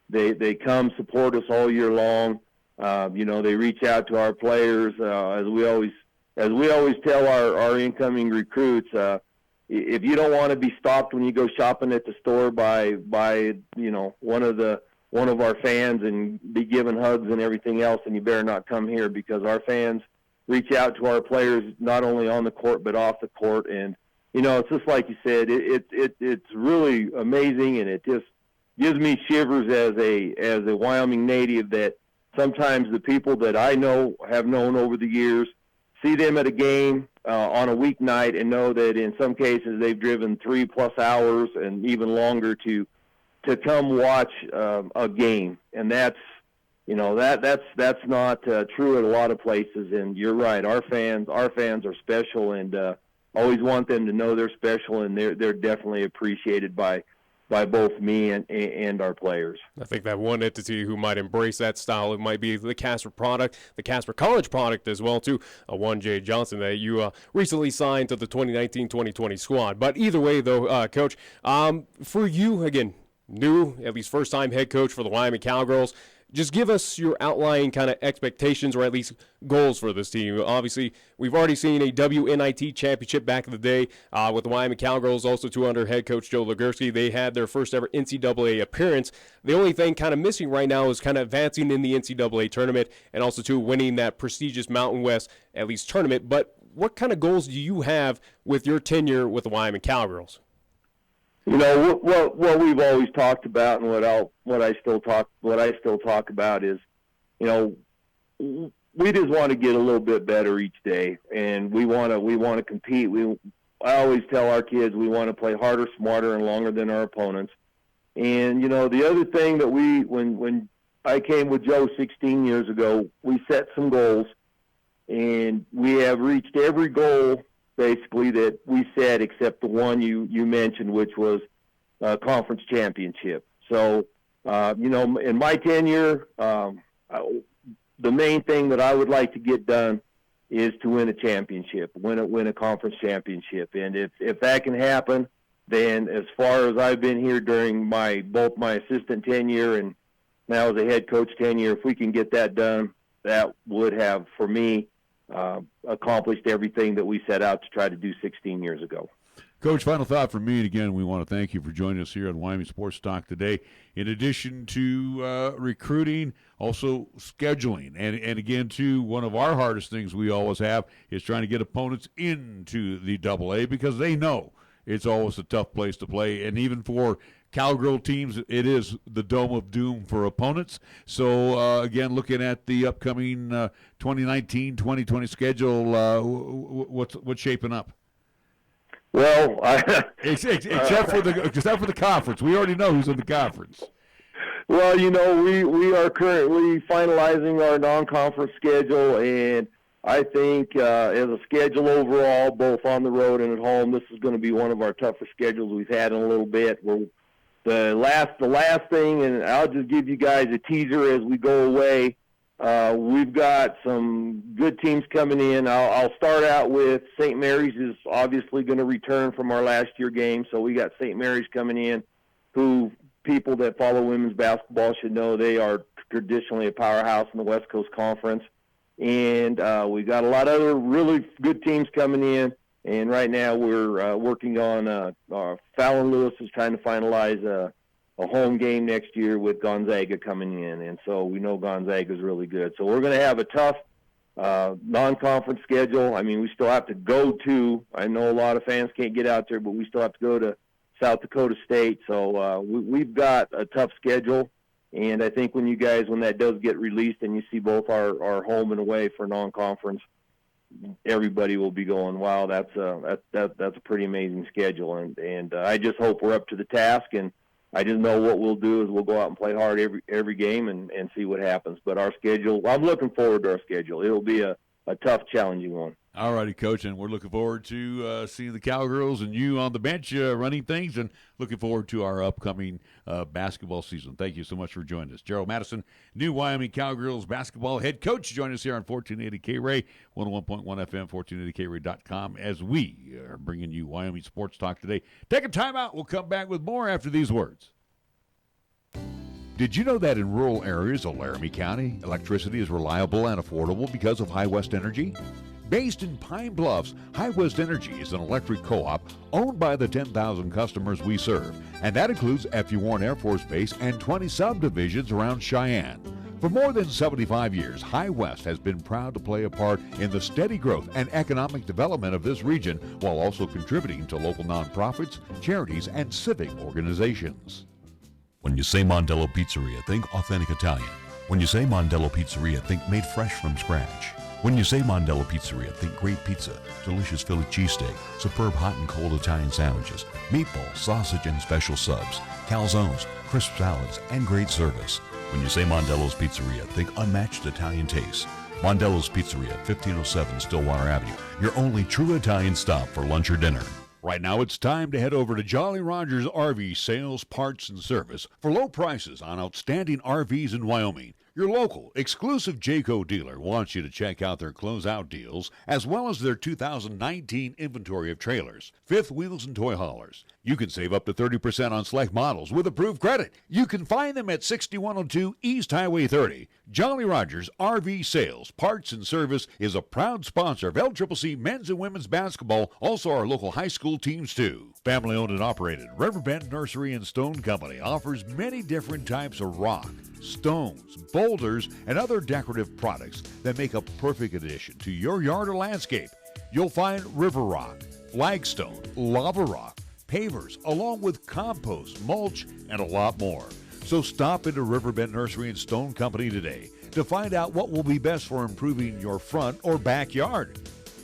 They come support us all year long. They reach out to our players, as we always tell our incoming recruits, if you don't want to be stopped when you go shopping at the store by one of our fans and be given hugs and everything else, then you better not come here, because our fans reach out to our players not only on the court but off the court. And it's just like you said, it's really amazing, and it just gives me shivers as a Wyoming native that sometimes the people that I have known over the years, see them at a game, on a weeknight and know that in some cases they've driven 3+ hours and even longer to come watch a game. And that's not true at a lot of places. And you're right, our fans are special, and always want them to know they're special, and they're definitely appreciated by both me and our players. I think that one entity who might embrace that style, it might be the Casper product, the Casper College product as well, too. One Jay Johnson that you recently signed to the 2019-2020 squad. But either way, though, Coach, for you, again, new, at least first-time head coach for the Wyoming Cowgirls, just give us your outlying kind of expectations or at least goals for this team. Obviously, we've already seen a WNIT championship back in the day with the Wyoming Cowgirls, also too under head coach Joe Legursky. They had their first ever NCAA appearance. The only thing kind of missing right now is kind of advancing in the NCAA tournament and also too winning that prestigious Mountain West at least tournament. But what kind of goals do you have with your tenure with the Wyoming Cowgirls? You know, what we've always talked about, and what I still talk about is, you know, we just want to get a little bit better each day, and we want to compete. I always tell our kids we want to play harder, smarter, and longer than our opponents. And you know, the other thing that when I came with Joe 16 years ago, we set some goals, and we have reached every goal basically that we set except the one you mentioned, which was conference championship. So, you know, in my tenure, the main thing that I would like to get done is to win a championship, win a conference championship. And if that can happen, then as far as I've been here during both my assistant tenure and now as a head coach tenure, if we can get that done, that would have, for me, accomplished everything that we set out to try to do 16 years ago. Coach, final thought from me, and again, we want to thank you for joining us here on Wyoming Sports Talk today. In addition to recruiting, also scheduling, and again, too, one of our hardest things we always have is trying to get opponents into the AA because they know it's always a tough place to play, and even for Cowgirl teams, it is the dome of doom for opponents. So, again, looking at the upcoming 2019-2020 schedule, what's shaping up? Well, except for the conference. We already know who's in the conference. Well, you know, we are currently finalizing our non-conference schedule, and I think as a schedule overall, both on the road and at home, this is going to be one of our tougher schedules we've had in a little bit. The last thing, and I'll just give you guys a teaser as we go away. We've got some good teams coming in. I'll start out with St. Mary's is obviously going to return from our last year game. So we got St. Mary's coming in, who people that follow women's basketball should know they are traditionally a powerhouse in the West Coast Conference. And we got a lot of other really good teams coming in. And right now we're working on Fallon Lewis is trying to finalize a home game next year with Gonzaga coming in. And so we know Gonzaga is really good. So we're going to have a tough non-conference schedule. I mean, we still have to go to, I know a lot of fans can't get out there, but we still have to go to South Dakota State. So we've got a tough schedule. And I think when that does get released and you see both our home and away for non-conference, everybody will be going, wow, that's a pretty amazing schedule. And I just hope we're up to the task. And I just know what we'll do is we'll go out and play hard every game and see what happens. But our schedule, I'm looking forward to our schedule. It'll be a tough, challenging one. All righty, Coach, and we're looking forward to seeing the Cowgirls and you on the bench running things, and looking forward to our upcoming basketball season. Thank you so much for joining us. Gerald Madison, new Wyoming Cowgirls basketball head coach, join us here on 1480 KRAE, 101.1 FM, 1480KRAE.com, as we are bringing you Wyoming Sports Talk today. Take a time out. We'll come back with more after these words. Did you know that in rural areas of Laramie County, electricity is reliable and affordable because of High West Energy? Based in Pine Bluffs, High West Energy is an electric co-op owned by the 10,000 customers we serve, and that includes F.U. Warren Air Force Base and 20 subdivisions around Cheyenne. For more than 75 years, High West has been proud to play a part in the steady growth and economic development of this region, while also contributing to local nonprofits, charities, and civic organizations. When you say Mondello Pizzeria, think authentic Italian. When you say Mondello Pizzeria, think made fresh from scratch. When you say Mondello Pizzeria, think great pizza, delicious Philly cheesesteak, superb hot and cold Italian sandwiches, meatballs, sausage, and special subs, calzones, crisp salads, and great service. When you say Mondello's Pizzeria, think unmatched Italian taste. Mondello's Pizzeria, 1507 Stillwater Avenue, your only true Italian stop for lunch or dinner. Right now, it's time to head over to Jolly Rogers RV Sales, Parts, and Service for low prices on outstanding RVs in Wyoming. Your local, exclusive Jayco dealer wants you to check out their closeout deals as well as their 2019 inventory of trailers, fifth wheels, and toy haulers. You can save up to 30% on select models with approved credit. You can find them at 6102 East Highway 30. Jolly Rogers RV Sales, Parts, and Service is a proud sponsor of LCCC men's and women's basketball, also our local high school teams too. Family owned and operated, Riverbend Nursery and Stone Company offers many different types of rock, stones, boulders, and other decorative products that make a perfect addition to your yard or landscape. You'll find river rock, flagstone, lava rock, pavers, along with compost, mulch, and a lot more. So stop into Riverbend Nursery and Stone Company today to find out what will be best for improving your front or backyard.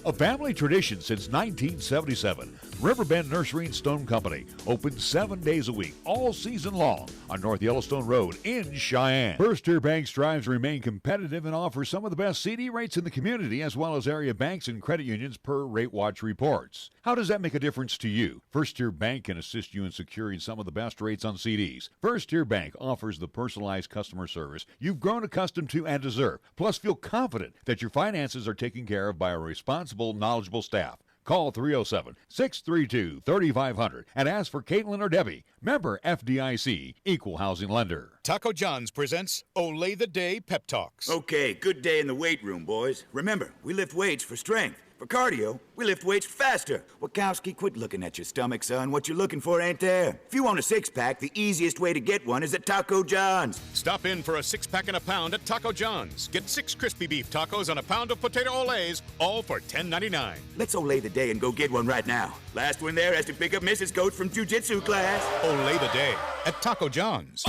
A family tradition since 1977, Riverbend Nursery and Stone Company, open 7 days a week, all season long, on North Yellowstone Road in Cheyenne. First Tier Bank strives to remain competitive and offers some of the best CD rates in the community, as well as area banks and credit unions per Rate Watch reports. How does that make a difference to you? First Tier Bank can assist you in securing some of the best rates on CDs. First Tier Bank offers the personalized customer service you've grown accustomed to and deserve. Plus, feel confident that your finances are taken care of by a responsible, knowledgeable staff. Call 307-632-3500 and ask for Caitlin or Debbie. Member FDIC, Equal Housing Lender. Taco John's presents Olay the Day Pep Talks. Okay, good day in the weight room, boys. Remember, we lift weights for strength. For cardio, we lift weights faster. Wachowski, quit looking at your stomach, son. What you're looking for ain't there. If you want a six-pack, the easiest way to get one is at Taco John's. Stop in for a six-pack and a pound at Taco John's. Get 6 crispy beef tacos and a pound of potato olays, all for $10.99. Let's olay the day and go get one right now. Last one there has to pick up Mrs. Coach from jiu-jitsu class. Olay the day at Taco John's.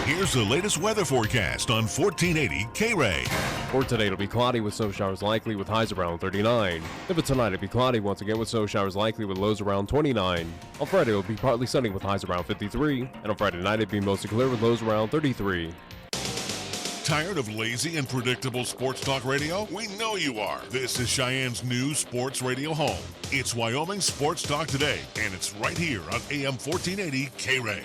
Here's the latest weather forecast on 1480 KRAE. For today, it'll be cloudy with snow showers likely with highs around 39. Then for tonight, it'll be cloudy once again with snow showers likely with lows around 29. On Friday, it'll be partly sunny with highs around 53. And on Friday night, it'll be mostly clear with lows around 33. Tired of lazy and predictable sports talk radio? We know you are. This is Cheyenne's new sports radio home. It's Wyoming Sports Talk Today, and it's right here on AM 1480 KRAE.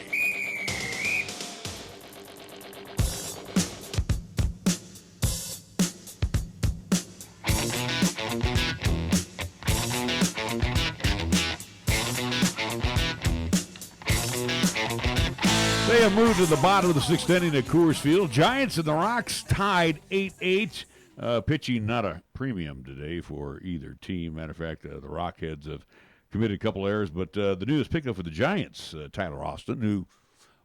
They have moved to the bottom of the sixth inning at Coors Field. Giants and the Rocks tied 8-8. Pitching not a premium today for either team. Matter of fact, the Rockheads have committed a couple errors, but the newest pickup for the Giants, Tyler Austin, who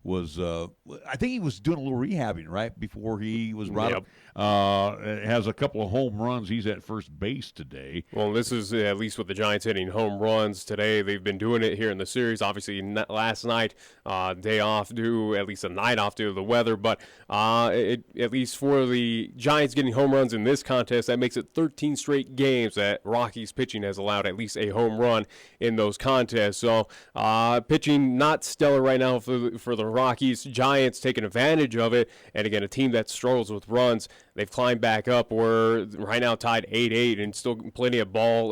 was, I think he was doing a little rehabbing right before he was brought up. Has a couple of home runs. He's at first base today. Well, this is at least with the Giants hitting home runs today. They've been doing it here in the series. Obviously, last night, day off due, at least a night off due to the weather. But at least for the Giants getting home runs in this contest, that makes it 13 straight games that Rockies pitching has allowed at least a home run in those contests. So pitching not stellar right now for the Rockies. Giants taking advantage of it. And again, a team that struggles with runs. They've climbed back up. We're right now tied 8-8 and still plenty of ball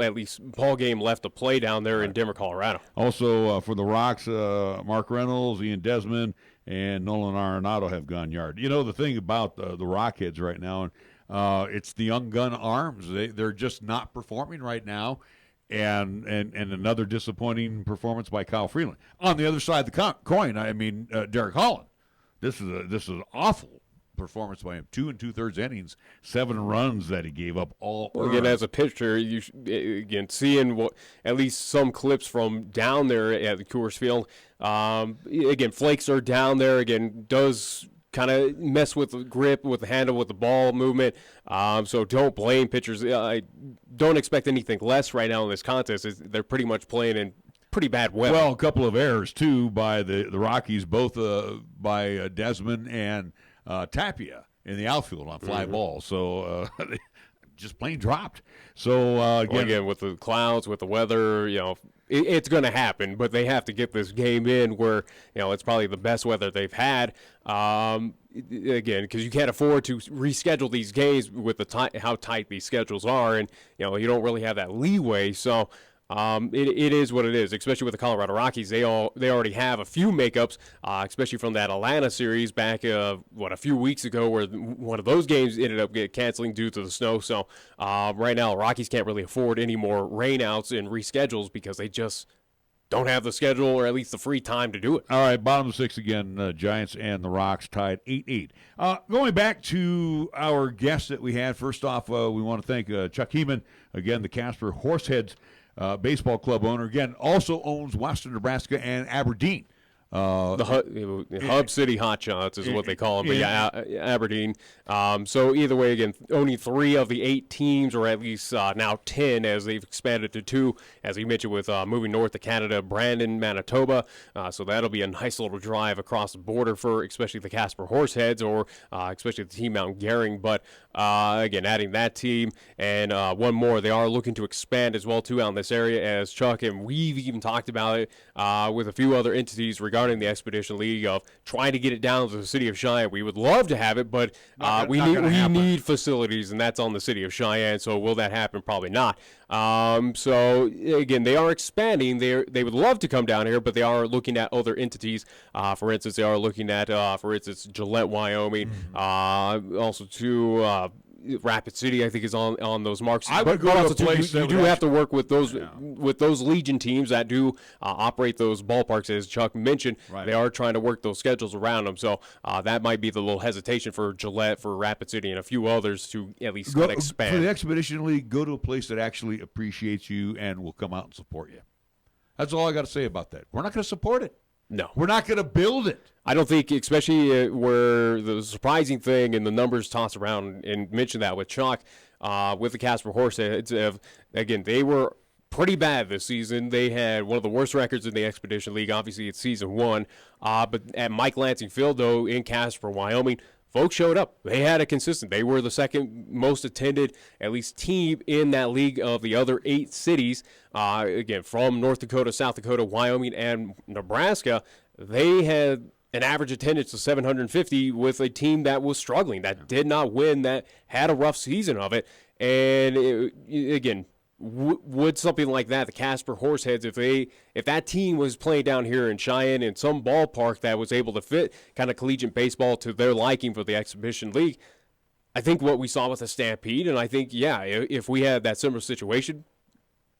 game left to play down there in Denver, Colorado. Also for the Rocks, Mark Reynolds, Ian Desmond, and Nolan Arenado have gone yard. You know, the thing about the Rockheads right now, it's the young gun arms. They're just not performing right now. And another disappointing performance by Kyle Freeland. On the other side of the coin, I mean, Derek Holland. This is an awful performance by him. 2 2/3 innings, 7 runs that he gave up all. Well, again, as a pitcher, you seeing at least some clips from down there at the Coors Field. Again, flakes are down there. Again, does kind of mess with the grip, with the handle, with the ball movement. So don't blame pitchers. I don't expect anything less right now in this contest. They're pretty much playing in pretty bad weather. Well, a couple of errors, too, by the Rockies, both by Desmond and Tapia in the outfield on fly balls. So just plain dropped. So, again, with the clouds, with the weather, it's going to happen, but they have to get this game in where, it's probably the best weather they've had. Again, because you can't afford to reschedule these games with how tight these schedules are, and, you don't really have that leeway. So, it is what it is, especially with the Colorado Rockies. They already have a few makeups, especially from that Atlanta series back a few weeks ago, where one of those games ended up canceling due to the snow. So right now, Rockies can't really afford any more rainouts and reschedules because they just don't have the schedule or at least the free time to do it. All right, bottom six again, Giants and the Rocks tied 8-8. Going back to our guests that we had, first off, we want to thank Chuck Heeman, again, the Casper Horseheads baseball club owner. Again, also owns Western Nebraska and Aberdeen. The Hub City Hotshots is what they call them, but Aberdeen. So either way, again, only 3 of the 8 teams, or at least now 10, as they've expanded to 2, as you mentioned, with moving north to Canada, Brandon, Manitoba. So that'll be a nice little drive across the border for especially the Casper Horseheads, or especially the team out in Gehring. But again, adding that team and one more, they are looking to expand as well too out in this area, as Chuck and we've even talked about it with a few other entities regarding the Expedition League, of trying to get it down to the city of Cheyenne. We would love to have it, but we need facilities, and that's on the city of Cheyenne. So will that happen? Probably not. So again, they are expanding. They would love to come down here, but they are looking at other entities. For instance, they are looking at, Gillette, Wyoming. Also to Rapid City, I think, is on those marks. I would go to a place you do have to work with those Legion teams that do operate those ballparks, as Chuck mentioned. Right. They are trying to work those schedules around them, so that might be the little hesitation for Gillette, for Rapid City, and a few others to at least expand. For the Expedition League, go to a place that actually appreciates you and will come out and support you. That's all I got to say about that. We're not going to support it. No. We're not going to build it. I don't think, especially where the surprising thing and the numbers tossed around, and mentioned that with Chuck, with the Casper Horseheads, again, they were pretty bad this season. They had one of the worst records in the Expedition League. Obviously, it's season 1. But at Mike Lansing Field, though, in Casper, Wyoming, folks showed up. They had a consistent. They were the second most attended, at least, team in that league of the other 8 cities. Again, from North Dakota, South Dakota, Wyoming, and Nebraska, they had an average attendance of 750 with a team that was struggling, that did not win, that had a rough season of it. And again, would something like that, the Casper Horseheads, if that team was playing down here in Cheyenne in some ballpark that was able to fit kind of collegiate baseball to their liking for the Exhibition League, I think what we saw with the Stampede, and I think, if we had that similar situation,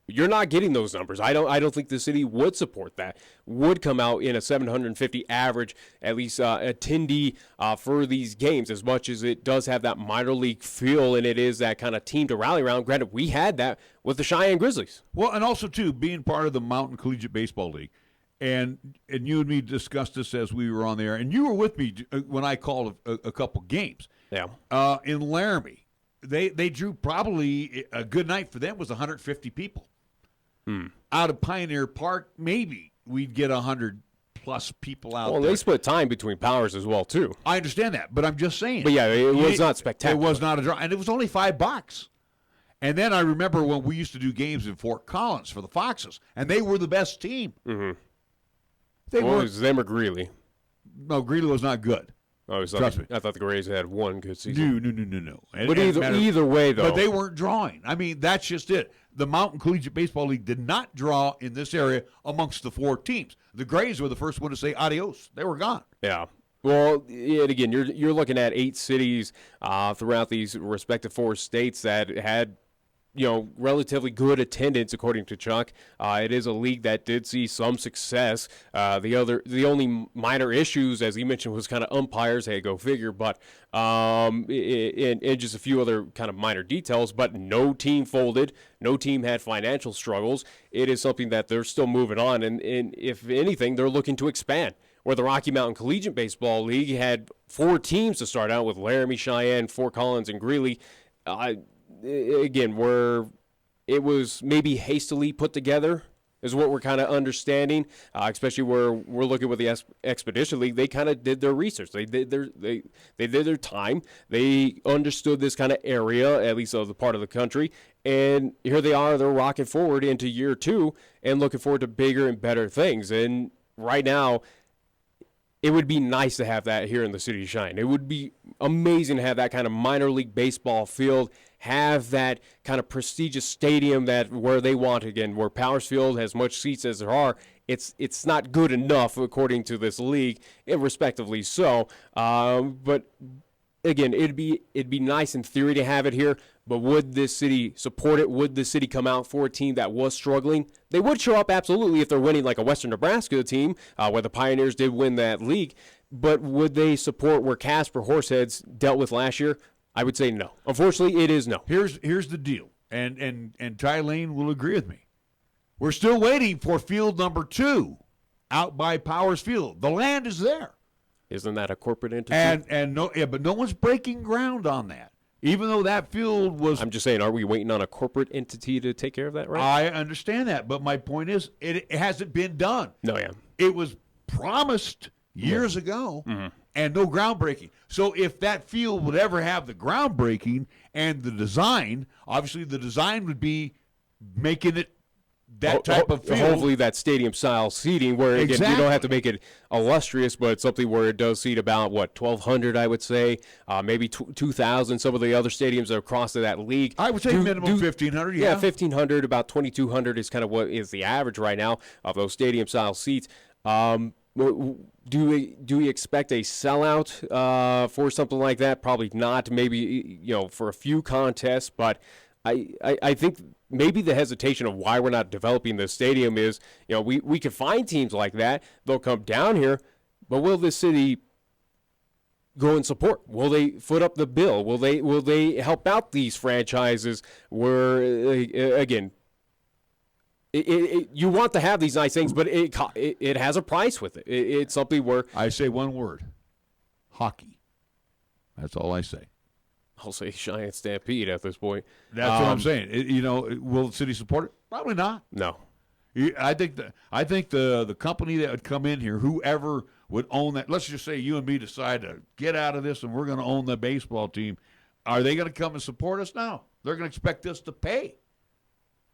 you're not getting those numbers. I don't think the city would support that, would come out in a 750 average, at least attendee for these games, as much as it does have that minor league feel, and it is that kind of team to rally around. Granted, we had that with the Cheyenne Grizzlies. Well, and also, too, being part of the Mountain Collegiate Baseball League, and you and me discussed this as we were on the air, and you were with me when I called a couple games. Yeah. In Laramie, they drew probably a good night for them was 150 people. Out of Pioneer Park, maybe we'd get 100-plus people out there. Well, they split time between powers as well, too. I understand that, but I'm just saying. But, it was not spectacular. It was not a draw, and it was only $5. And then I remember when we used to do games in Fort Collins for the Foxes, and they were the best team. Mm-hmm. It was them or Greeley? No, Greeley was not good. Trust me. I thought the Grays had one good season. No. But either way, though. But they weren't drawing. I mean, that's just it. The Mountain Collegiate Baseball League did not draw in this area amongst the 4 teams. The Grays were the first one to say adios. They were gone. Yeah. Well, and again, you're looking at 8 cities throughout these respective 4 states that had relatively good attendance, according to Chuck. It is a league that did see some success. The only minor issues, as he mentioned, was kind of umpires. Hey, go figure. But and just a few other kind of minor details. But no team folded. No team had financial struggles. It is something that they're still moving on. And if anything, they're looking to expand. Where the Rocky Mountain Collegiate Baseball League had 4 teams to start out with: Laramie, Cheyenne, Fort Collins, and Greeley. Again, where it was maybe hastily put together, is what we're kind of understanding, especially where we're looking with the Expedition League. They kind of did their research. They did their time. They understood this kind of area, at least of the part of the country. And here they are. They're rocking forward into year 2 and looking forward to bigger and better things. And right now, it would be nice to have that here in the city of Cheyenne. It would be amazing to have that kind of minor league baseball field, have that kind of prestigious stadium that where they want, again, where Powers Field has much seats as there are. It's not good enough according to this league, and respectively so. But again, it'd be nice in theory to have it here. But would this city support it? Would the city come out for a team that was struggling? They would show up, absolutely, if they're winning like a Western Nebraska team, where the Pioneers did win that league. But would they support where Casper Horseheads dealt with last year? I would say no. Unfortunately, it is no. Here's the deal, and Ty Lane will agree with me. We're still waiting for field number 2 out by Powers Field. The land is there. Isn't that a corporate entity? But no one's breaking ground on that. Even though that field was... I'm just saying, are we waiting on a corporate entity to take care of that, right? I understand that, but my point is, it hasn't been done. No, yeah. It was promised years ago, and no groundbreaking. So if that field would ever have the groundbreaking and the design, obviously the design would be making it that type of field. Hopefully that stadium-style seating where, again, you don't have to make it illustrious, but something where it does seat about, 1,200, I would say, maybe 2,000. Some of the other stadiums that are across to that league. I would say minimum 1,500, yeah. Yeah, 1,500, about 2,200 is kind of what is the average right now of those stadium-style seats. Do we expect a sellout for something like that? Probably not. Maybe, for a few contests, but I think maybe the hesitation of why we're not developing this stadium is, we can find teams like that. They'll come down here, but will this city go and support? Will they foot up the bill? Will they help out these franchises where, again, you want to have these nice things, but it has a price with it. It's something where... I say one word. Hockey. That's all I say. I'll say Cheyenne Stampede at this point. That's what I'm saying. Will the city support it? Probably not. No. I think the company that would come in here, whoever would own that, let's just say you and me decide to get out of this and we're going to own the baseball team. Are they going to come and support us? No. They're going to expect us to pay.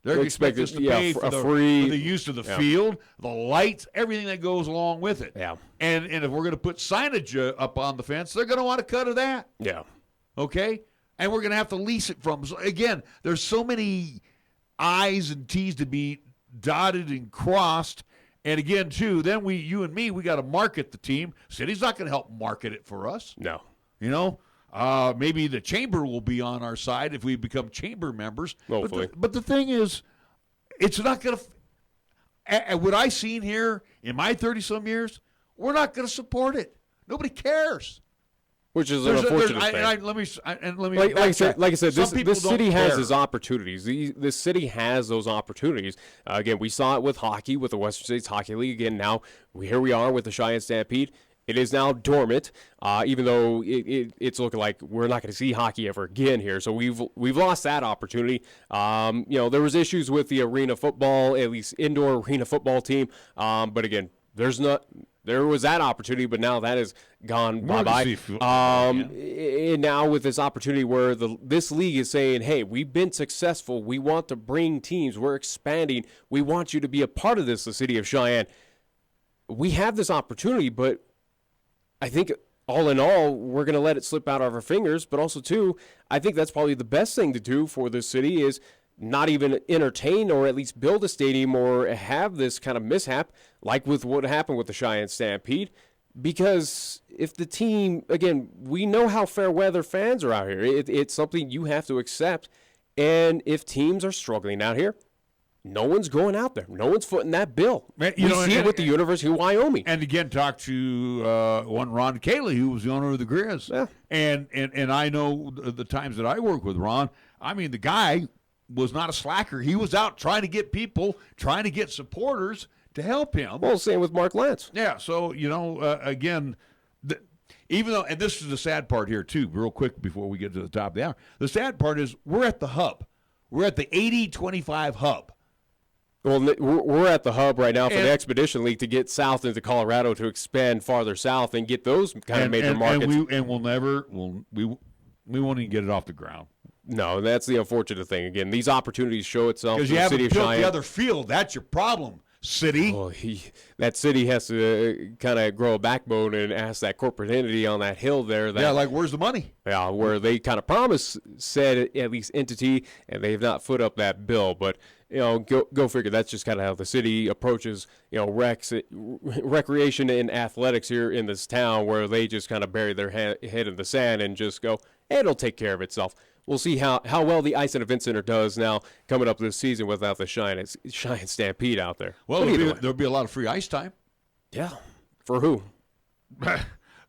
They're going to expect us to pay for the use of the field, the lights, everything that goes along with it. Yeah. And if we're going to put signage up on the fence, they're going to want to cut of that. Yeah. Okay? And we're going to have to lease it from them. So again, there's so many I's and T's to be dotted and crossed. And again, too, then you and me, we got to market the team. City's not going to help market it for us. No. Maybe the chamber will be on our side if we become chamber members. Hopefully. But the thing is, it's not going to – what I've seen here in my 30-some years, we're not going to support it. Nobody cares. Which is an unfortunate thing. Like I said, this city has its opportunities. This city has those opportunities. Again, we saw it with hockey, with the Western States Hockey League. Again, now here we are with the Cheyenne Stampede. It is now dormant, even though it's looking like we're not going to see hockey ever again here. So we've lost that opportunity. There was issues with the arena football, at least indoor arena football team. But again, there was that opportunity, but now that is gone bye-bye. And now with this opportunity where this league is saying, hey, we've been successful. We want to bring teams. We're expanding. We want you to be a part of this, the city of Cheyenne. We have this opportunity, but I think all in all, we're going to let it slip out of our fingers. But also, too, I think that's probably the best thing to do for this city is not even entertain or at least build a stadium or have this kind of mishap like with what happened with the Cheyenne Stampede. Because if the team, again, we know how fair weather fans are out here. It's something you have to accept. And if teams are struggling out here, no one's going out there. No one's footing that bill. We see it with the University of Wyoming. And again, talk to one Ron Cayley, who was the owner of the Grizz. Yeah. And I know the times that I work with Ron, I mean, the guy was not a slacker. He was out trying to get people, trying to get supporters to help him. Well, same with Mark Lentz. Yeah, so, again, even though, and this is the sad part here, too, real quick before we get to the top of the hour. The sad part is we're at the hub. We're at the 80-25 hub. Well, we're at the hub right now for the Expedition League to get south into Colorado to expand farther south and get those kind of major markets. We won't even get it off the ground. No, that's the unfortunate thing. Again, these opportunities show itself because in you the city haven't of built Cheyenne. the other field. That's your problem, city. Well, that city has to kind of grow a backbone and ask that corporate entity on that hill there. That, like where's the money? Yeah, where they kind of promised said at least entity, and they have not foot up that bill. But go figure. That's just kind of how the city approaches, recreation and athletics here in this town, where they just kind of bury their head in the sand and just go, hey, it'll take care of itself. We'll see how well the Ice and Event Center does now coming up this season without the Cheyenne Stampede out there. Well, there'll be a lot of free ice time. Yeah. For who?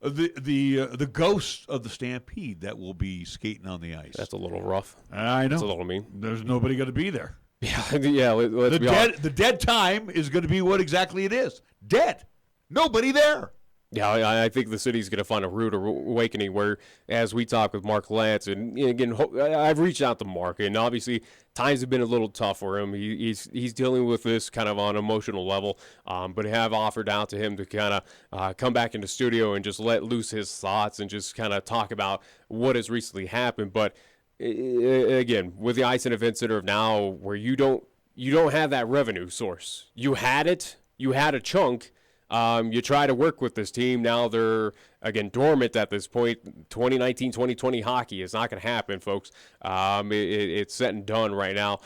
The ghosts of the Stampede that will be skating on the ice. That's a little rough. I know. That's a little mean. There's nobody going to be there. Yeah. Let's be honest. The dead time is going to be what exactly it is. Dead. Nobody there. Yeah, I think the city's going to find a rude awakening where, as we talk with Mark Lance, and again, I've reached out to Mark, and obviously times have been a little tough for him. He's dealing with this kind of on an emotional level, but I have offered out to him to kind of come back into studio and just let loose his thoughts and just kind of talk about what has recently happened. But again, with the Ice and Event Center of now, where you don't have that revenue source, you had it, you had a chunk. You try to work with this team. Now they're, again, dormant at this point. 2019-2020 hockey is not going to happen, folks. It's set and done right now.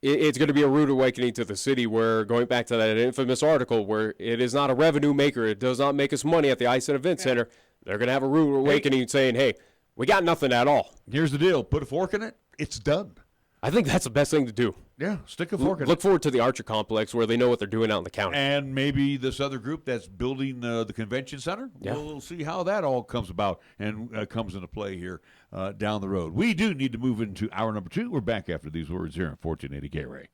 It's going to be a rude awakening to the city where, going back to that infamous article, where it is not a revenue maker. It does not make us money at the Ice and Event Center. They're going to have a rude awakening saying, hey, we got nothing at all. Here's the deal. Put a fork in it. It's done. I think that's the best thing to do. Yeah, stick a fork in it. Look forward to the Archer Complex where they know what they're doing out in the county. And maybe this other group that's building the convention center. Yeah. We'll see how that all comes about and comes into play here down the road. We do need to move into hour number 2. We're back after these words here on 1480 KRAE.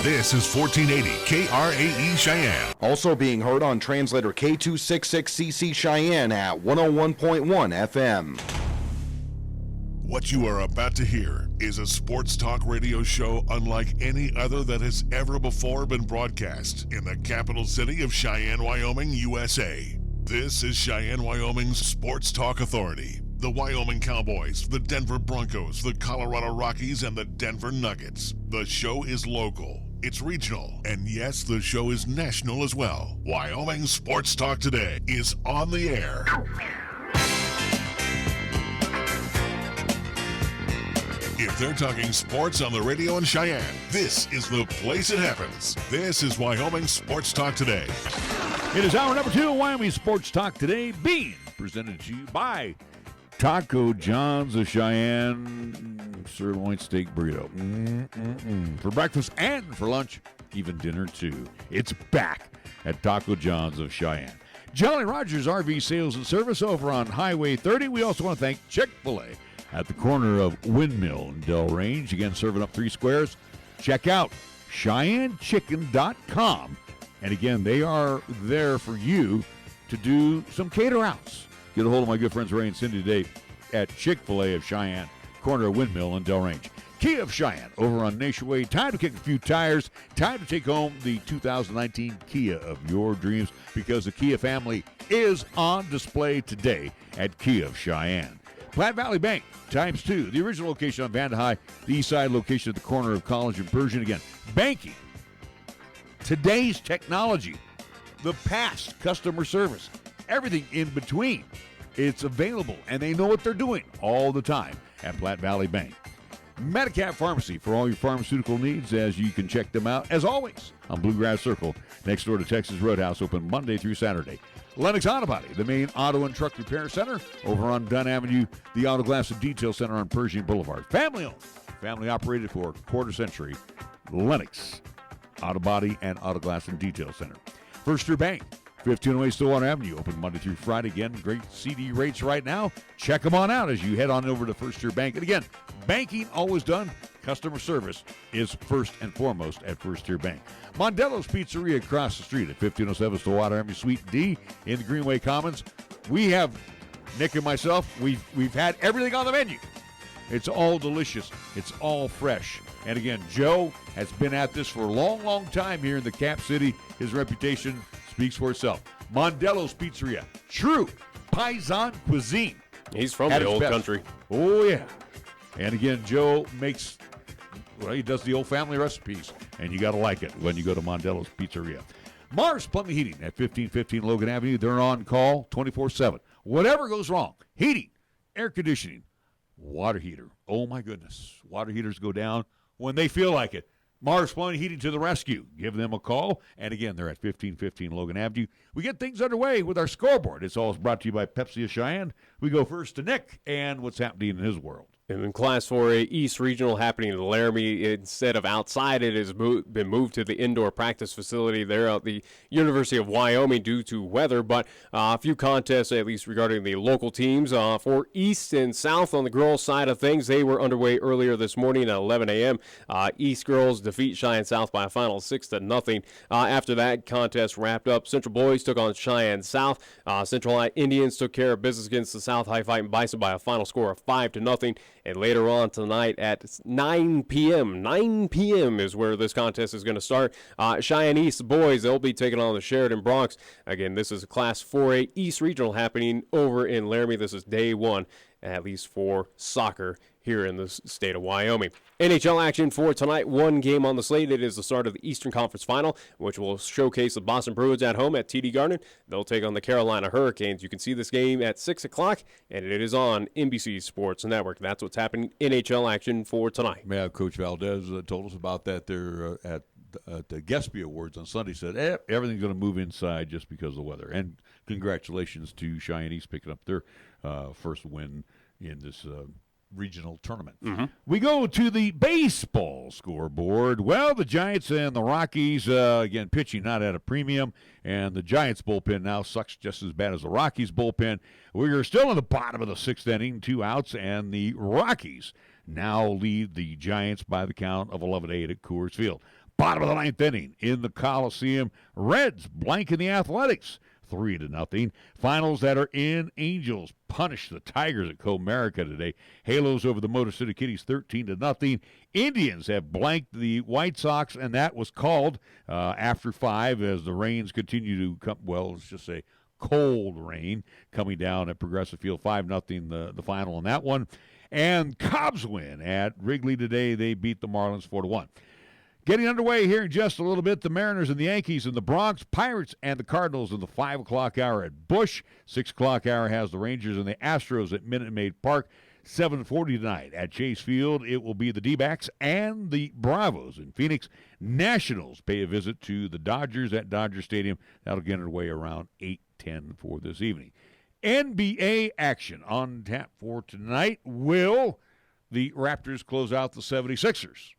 This is 1480 KRAE Cheyenne. Also being heard on translator K266CC Cheyenne at 101.1 FM. What you are about to hear is a sports talk radio show unlike any other that has ever before been broadcast in the capital city of Cheyenne, Wyoming, USA. This is Cheyenne, Wyoming's Sports Talk Authority. The Wyoming Cowboys, the Denver Broncos, the Colorado Rockies, and the Denver Nuggets. The show is local, it's regional, and yes, the show is national as well. Wyoming Sports Talk Today is on the air. If they're talking sports on the radio in Cheyenne, this is the place it happens. This is Wyoming Sports Talk Today. It is hour number 2 of Wyoming Sports Talk Today, being presented to you by Taco John's of Cheyenne sirloin steak burrito. For breakfast and for lunch, even dinner too. It's back at Taco John's of Cheyenne. Jolly Rogers RV Sales and Service over on Highway 30. We also want to thank Chick-fil-A at the corner of Windmill and Del Range. Again, serving up 3 squares. Check out CheyenneChicken.com. And again, they are there for you to do some cater-outs. Get a hold of my good friends Ray and Cindy today at Chick-fil-A of Cheyenne, corner of Windmill and Del Range. Kia of Cheyenne over on Nation. Time to kick a few tires. Time to take home the 2019 Kia of your dreams, because the Kia family is on display today at Kia of Cheyenne. Platte Valley Bank, ×2. The original location on Vanda High, the east side location at the corner of College and Pershing. Again, banking, today's technology, the past customer service, everything in between. It's available, and they know what they're doing all the time at Platte Valley Bank. Medicap Pharmacy for all your pharmaceutical needs, as you can check them out, as always, on Bluegrass Circle, next door to Texas Roadhouse, open Monday through Saturday. Lennox Auto Body, the main auto and truck repair center over on Dunn Avenue, the Auto Glass and Detail Center on Pershing Boulevard. Family owned, family operated for a quarter century. Lennox Auto Body and Auto Glass and Detail Center. First Year Bank, 1508 Stillwater Avenue, open Monday through Friday. Again, great CD rates right now. Check them on out as you head on over to First Year Bank. And again, banking always done. Customer service is first and foremost at First Year Bank. Mondello's Pizzeria across the street at 1507 Stillwater Avenue, Suite D in the Greenway Commons. We have, Nick and myself, we've had everything on the menu. It's all delicious. It's all fresh. And again, Joe has been at this for a long, long time here in the Cap City. His reputation speaks for itself. Mondello's Pizzeria, true Paisan cuisine. He's from the old country. Oh, yeah. And again, Joe makes, he does the old family recipes, and you got to like it when you go to Mondello's Pizzeria. Mars Plumbing Heating at 1515 Logan Avenue. They're on call 24/7. Whatever goes wrong, heating, air conditioning, water heater. Oh, my goodness. Water heaters go down when they feel like it. Mars Plumbing Heating to the rescue. Give them a call. And again, they're at 1515 Logan Avenue. We get things underway with our scoreboard. It's always brought to you by Pepsi of Cheyenne. We go first to Nick and what's happening in his world. And in Class 4A East Regional happening in Laramie, instead of outside, it has been moved to the indoor practice facility there at the University of Wyoming due to weather. But a few contests, at least regarding the local teams. For East and South on the girls' side of things, they were underway earlier this morning at 11 a.m. East girls defeat Cheyenne South by a final 6-0. After that contest wrapped up, Central Boys took on Cheyenne South. Central Indians took care of business against the South High Fighting Bison by a final score of 5-0. And later on tonight at 9 p.m. is where this contest is going to start. Cheyenne East boys, they'll be taking on the Sheridan Bronx. Again, this is a Class 4A East Regional happening over in Laramie. This is day one, at least for soccer here in the state of Wyoming. NHL action for tonight. One game on the slate. It is the start of the Eastern Conference Final, which will showcase the Boston Bruins at home at TD Garden. They'll take on the Carolina Hurricanes. You can see this game at 6 o'clock, and it is on NBC Sports Network. That's what's happening NHL action for tonight. Yeah, Coach Valdez told us about that there at the Gatsby Awards on Sunday. Said everything's going to move inside just because of the weather. And congratulations to Cheyenne East picking up their first win in this regional tournament. We go to the baseball scoreboard. Well, the Giants and the Rockies, again, pitching not at a premium, and the Giants bullpen now sucks just as bad as the Rockies bullpen. We are still in the bottom of the sixth inning, 2 outs, and the Rockies now lead the Giants by the count of 11-8 at Coors Field. Bottom of the ninth inning in the Coliseum, Reds blanking the Athletics 3-0. Finals that are in, Angels punish the Tigers at Comerica today. Halos over the Motor City Kitties 13-0. Indians have blanked the White Sox, and that was called after 5 as the rains continue to come. Well, let's just say cold rain coming down at Progressive Field. 5-0 the final on that one. And Cubs win at Wrigley today. They beat the Marlins 4-1. Getting underway here in just a little bit, the Mariners and the Yankees in the Bronx, Pirates and the Cardinals in the 5 o'clock hour at Busch. 6 o'clock hour has the Rangers and the Astros at Minute Maid Park. 7:40 tonight at Chase Field. It will be the D-backs and the Bravos in Phoenix. Nationals pay a visit to the Dodgers at Dodger Stadium. That'll get underway around 8:10 for this evening. NBA action on tap for tonight. Will the Raptors close out the 76ers?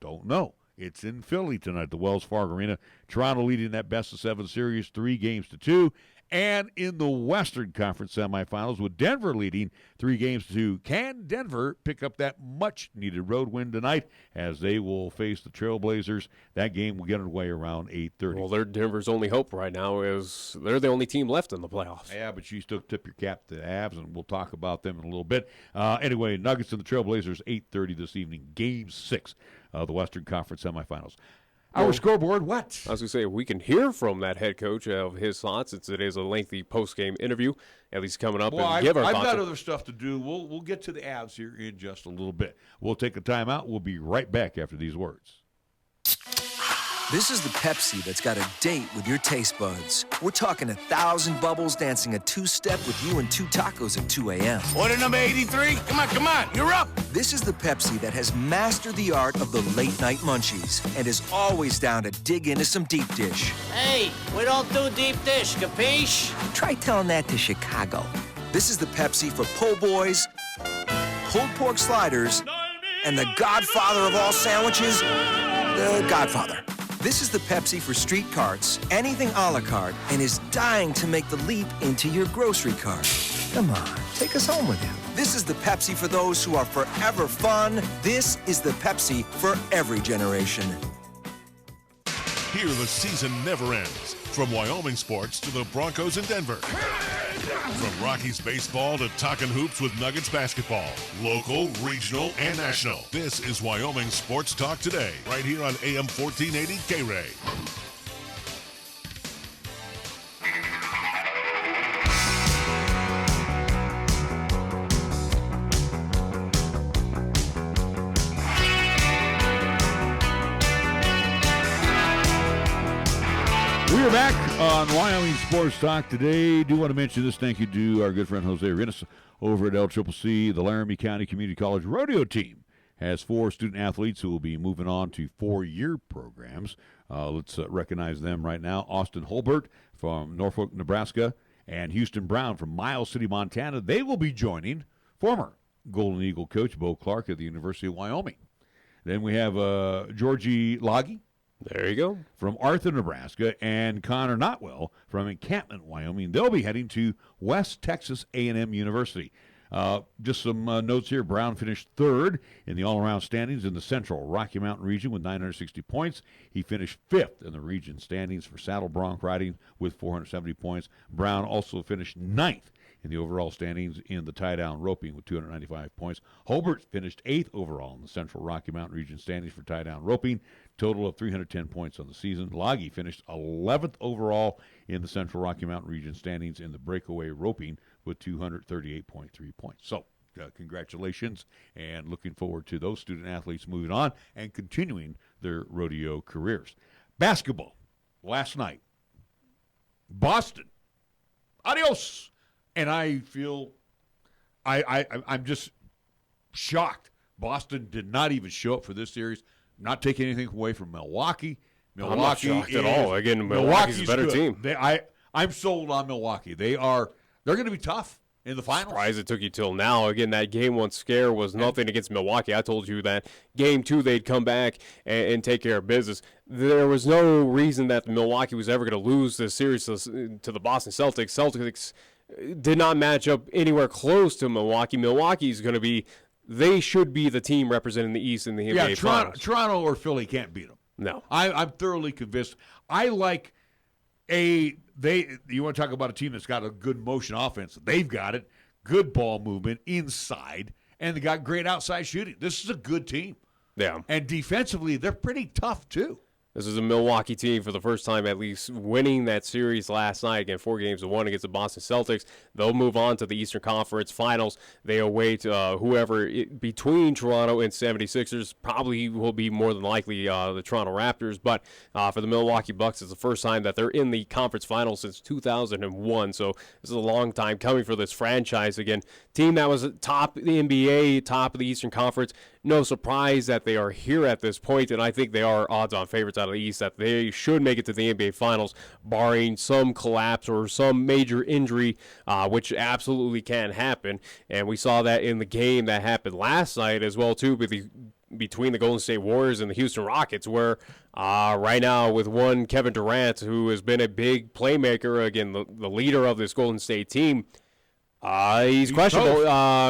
Don't know. It's in Philly tonight, the Wells Fargo Arena. Toronto leading that best-of-7 series 3-2. And in the Western Conference semifinals, with Denver leading 3-2. Can Denver pick up that much-needed road win tonight as they will face the Trailblazers? That game will get underway around 8:30. Well, they're Denver's only hope right now is they're the only team left in the playoffs. Yeah, but you still tip your cap to the Avs, and we'll talk about them in a little bit. Anyway, Nuggets and the Trailblazers, 8:30 this evening, Game 6 of the Western Conference semifinals. Our scoreboard, what? I was going to say, we can hear from that head coach of his thoughts, since it is a lengthy post-game interview, at least coming up, and give our thoughts. I've got other stuff to do. We'll get to the Avs here in just a little bit. We'll take a timeout. We'll be right back after these words. This is the Pepsi that's got a date with your taste buds. We're talking 1,000 bubbles dancing a two-step with you and 2 tacos at 2 a.m. Order number 83. Come on, you're up. This is the Pepsi that has mastered the art of the late-night munchies and is always down to dig into some deep dish. Hey, we don't do deep dish, capiche? Try telling that to Chicago. This is the Pepsi for po' boys, pulled pork sliders, and the godfather of all sandwiches, the Godfather. This is the Pepsi for street carts, anything a la carte, and is dying to make the leap into your grocery cart. Come on, take us home with you. This is the Pepsi for those who are forever fun. This is the Pepsi for every generation. Here the season never ends. From Wyoming sports to the Broncos in Denver. From Rockies baseball to talking hoops with Nuggets basketball, local, regional, and national. This is Wyoming Sports Talk Today, right here on AM 1480 KRAE. We're back on Wyoming Sports Talk today. Do want to mention this thank you to our good friend Jose Arenas over at LCCC. The Laramie County Community College rodeo team has 4 student athletes who will be moving on to 4-year programs. Let's recognize them right now. Austin Holbert from Norfolk, Nebraska, and Houston Brown from Miles City, Montana. They will be joining former Golden Eagle coach Bo Clark at the University of Wyoming. Then we have Georgie Loggy. There you go. From Arthur, Nebraska, and Connor Notwell from Encampment, Wyoming. They'll be heading to West Texas A&M University. Just some notes here. Brown finished 3rd in the all-around standings in the Central Rocky Mountain region with 960 points. He finished 5th in the region standings for saddle bronc riding with 470 points. Brown also finished 9th in the overall standings in the tie-down roping with 295 points. Holbert finished 8th overall in the Central Rocky Mountain region standings for tie-down roping, total of 310 points on the season. Loggy finished 11th overall in the Central Rocky Mountain region standings in the breakaway roping with 238.3 points. So, congratulations, and looking forward to those student athletes moving on and continuing their rodeo careers. Basketball, last night, Boston, adios! And I feel I'm just shocked. Boston did not even show up for this series. Not taking anything away from Milwaukee. I'm not shocked at all. Again, Milwaukee's a better team. I'm sold on Milwaukee. They're going to be tough in the finals. Surprised it took you till now. Again, that Game 1 scare was nothing against Milwaukee. I told you that Game 2 they'd come back and take care of business. There was no reason that Milwaukee was ever going to lose this series to the Boston Celtics. Celtics did not match up anywhere close to Milwaukee. Milwaukee's going to be, they should be the team representing the East in the NBA Finals. Toronto or Philly can't beat them. No. I'm thoroughly convinced. I like you want to talk about a team that's got a good motion offense. They've got it. Good ball movement inside, and they got great outside shooting. This is a good team. Yeah. And defensively, they're pretty tough, too. This is a Milwaukee team for the first time at least winning that series last night, again 4-1 against the Boston Celtics. They'll move on to the Eastern Conference Finals. They await whoever between Toronto and 76ers. Probably will be more than likely the Toronto Raptors. But for the Milwaukee Bucks, it's the first time that they're in the conference finals since 2001. So this is a long time coming for this franchise. Again, team that was top of the NBA, top of the Eastern Conference. No surprise that they are here at this point, and I think they are odds-on favorites out of the East, that they should make it to the NBA Finals, barring some collapse or some major injury, which absolutely can happen. And we saw that in the game that happened last night as well, too, between the Golden State Warriors and the Houston Rockets, where right now with one Kevin Durant, who has been a big playmaker, again, the leader of this Golden State team, he's questionable.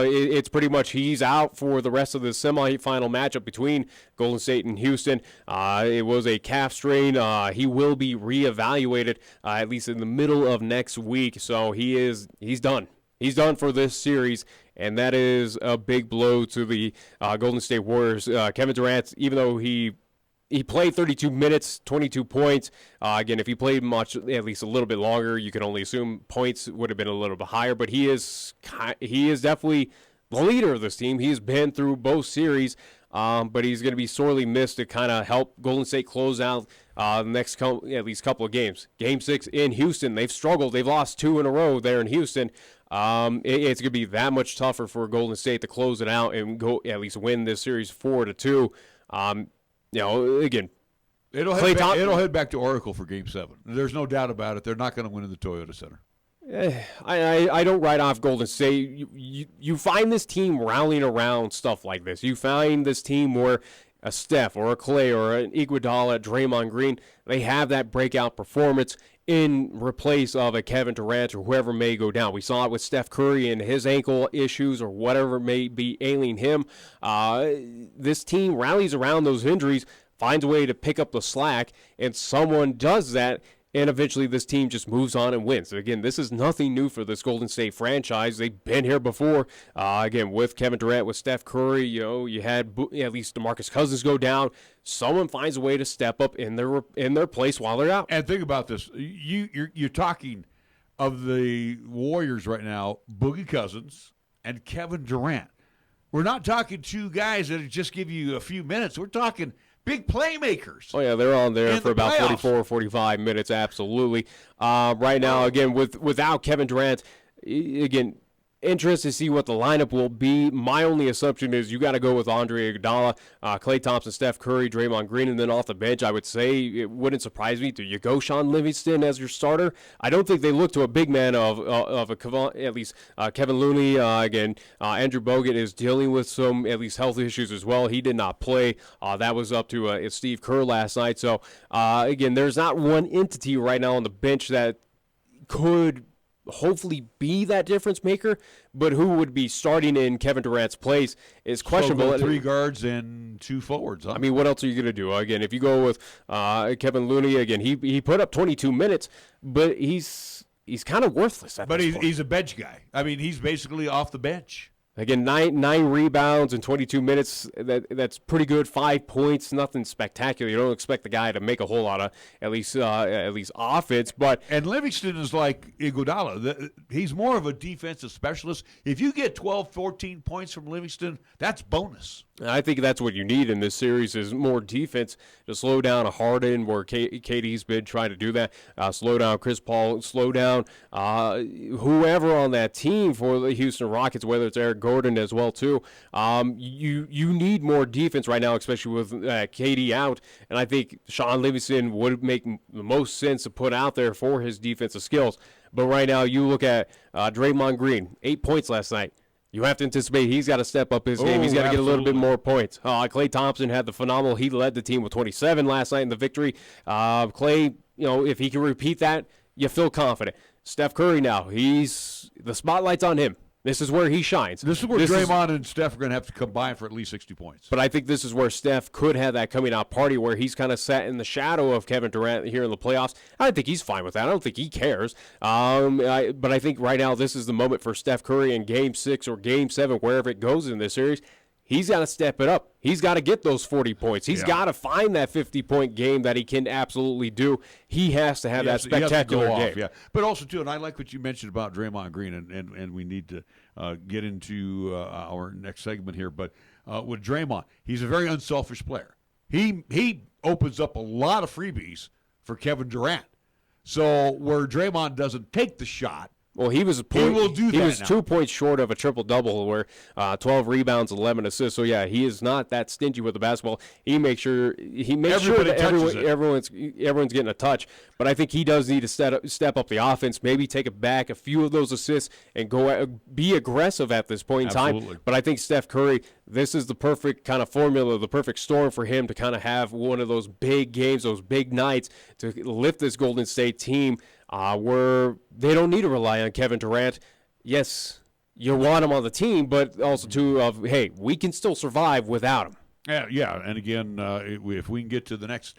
It's pretty much he's out for the rest of the semifinal matchup between Golden State and Houston. It was a calf strain. He will be reevaluated at least in the middle of next week. So he's done. He's done for this series, and that is a big blow to the Golden State Warriors. Kevin Durant, even though he played 32 minutes, 22 points. Again, if he played much, at least a little bit longer, you can only assume points would have been a little bit higher. But he is definitely the leader of this team. He's been through both series, but he's going to be sorely missed to kind of help Golden State close out the next at least couple of games. Game 6 in Houston, they've struggled. They've lost 2 in a row there in Houston. It's going to be that much tougher for Golden State to close it out and go at least win this series 4-2. Again, it'll head back to Oracle for Game 7. There's no doubt about it. They're not going to win in the Toyota Center. I don't write off Golden State. You find this team rallying around stuff like this. You find this team where a Steph or a Clay or an Iguodala, Draymond Green, they have that breakout performance in replace of a Kevin Durant or whoever may go down. We saw it with Steph Curry and his ankle issues or whatever may be ailing him. This team rallies around those injuries, finds a way to pick up the slack, and someone does that and eventually this team just moves on and wins. Again, this is nothing new for this Golden State franchise. They've been here before. Again, with Kevin Durant, with Steph Curry, you had at least DeMarcus Cousins go down. Someone finds a way to step up in their place while they're out. And think about this. You're talking of the Warriors right now, Boogie Cousins and Kevin Durant. We're not talking two guys that just give you a few minutes. We're talking big playmakers. Oh, yeah, they're on there for about playoffs. 44 or 45 minutes, absolutely. Right now, again, without Kevin Durant, again, interested to see what the lineup will be. My only assumption is you got to go with Andre Iguodala, Klay Thompson, Steph Curry, Draymond Green, and then off the bench, I would say it wouldn't surprise me. Do you go Sean Livingston as your starter? I don't think they look to a big man of at least Kevin Looney. Again, Andrew Bogut is dealing with some at least health issues as well. He did not play. That was up to Steve Kerr last night. So again, there's not one entity right now on the bench that could hopefully be that difference maker, but who would be starting in Kevin Durant's place is questionable. So 3 guards and 2 forwards. Huh? I mean, what else are you going to do? Again, if you go with Kevin Looney, again, he put up 22 minutes, but he's kind of worthless at this point. He's a bench guy. I mean, he's basically off the bench. Again, nine rebounds in 22 minutes. That's pretty good. 5 points, nothing spectacular. You don't expect the guy to make a whole lot of at least offense. And Livingston is like Iguodala. He's more of a defensive specialist. If you get 12, 14 points from Livingston, that's bonus. I think that's what you need in this series is more defense to slow down a Harden, where KD's been trying to do that. Slow down Chris Paul. Slow down whoever on that team for the Houston Rockets, whether it's Eric Gordon as well too. You need more defense right now, especially with KD out. And I think Sean Livingston would make the most sense to put out there for his defensive skills. But right now, you look at Draymond Green, 8 points last night. You have to anticipate he's got to step up his game. He's got to get a little bit more points. Klay Thompson had the phenomenal. He led the team with 27 last night in the victory. Klay, if he can repeat that, you feel confident. Steph Curry now, the spotlight's on him. This is where he shines. This is where Draymond and Steph are going to have to combine for at least 60 points. But I think this is where Steph could have that coming out party where he's kind of sat in the shadow of Kevin Durant here in the playoffs. I think he's fine with that. I don't think he cares. But I think right now this is the moment for Steph Curry in Game 6 or Game 7, wherever it goes in this series. He's got to step it up. He's got to get those 40 points. He's got to find that 50-point game that he can absolutely do. He has to have that spectacular game. Yeah. But also, too, and I like what you mentioned about Draymond Green, and we need to get into our next segment here. But with Draymond, he's a very unselfish player. He opens up a lot of freebies for Kevin Durant. So where Draymond doesn't take the shot, well, he was 2 points short of a triple-double where 12 rebounds, 11 assists. So, yeah, he is not that stingy with the basketball. He makes sure that everyone's getting a touch. But I think he does need to step up the offense, maybe take it back a few of those assists and be aggressive at this point in time. But I think Steph Curry, this is the perfect kind of formula, the perfect storm for him to kind of have one of those big games, those big nights to lift this Golden State team. Where they don't need to rely on Kevin Durant. Yes, you want him on the team, but also hey, we can still survive without him. Yeah, and again, if we can get to the next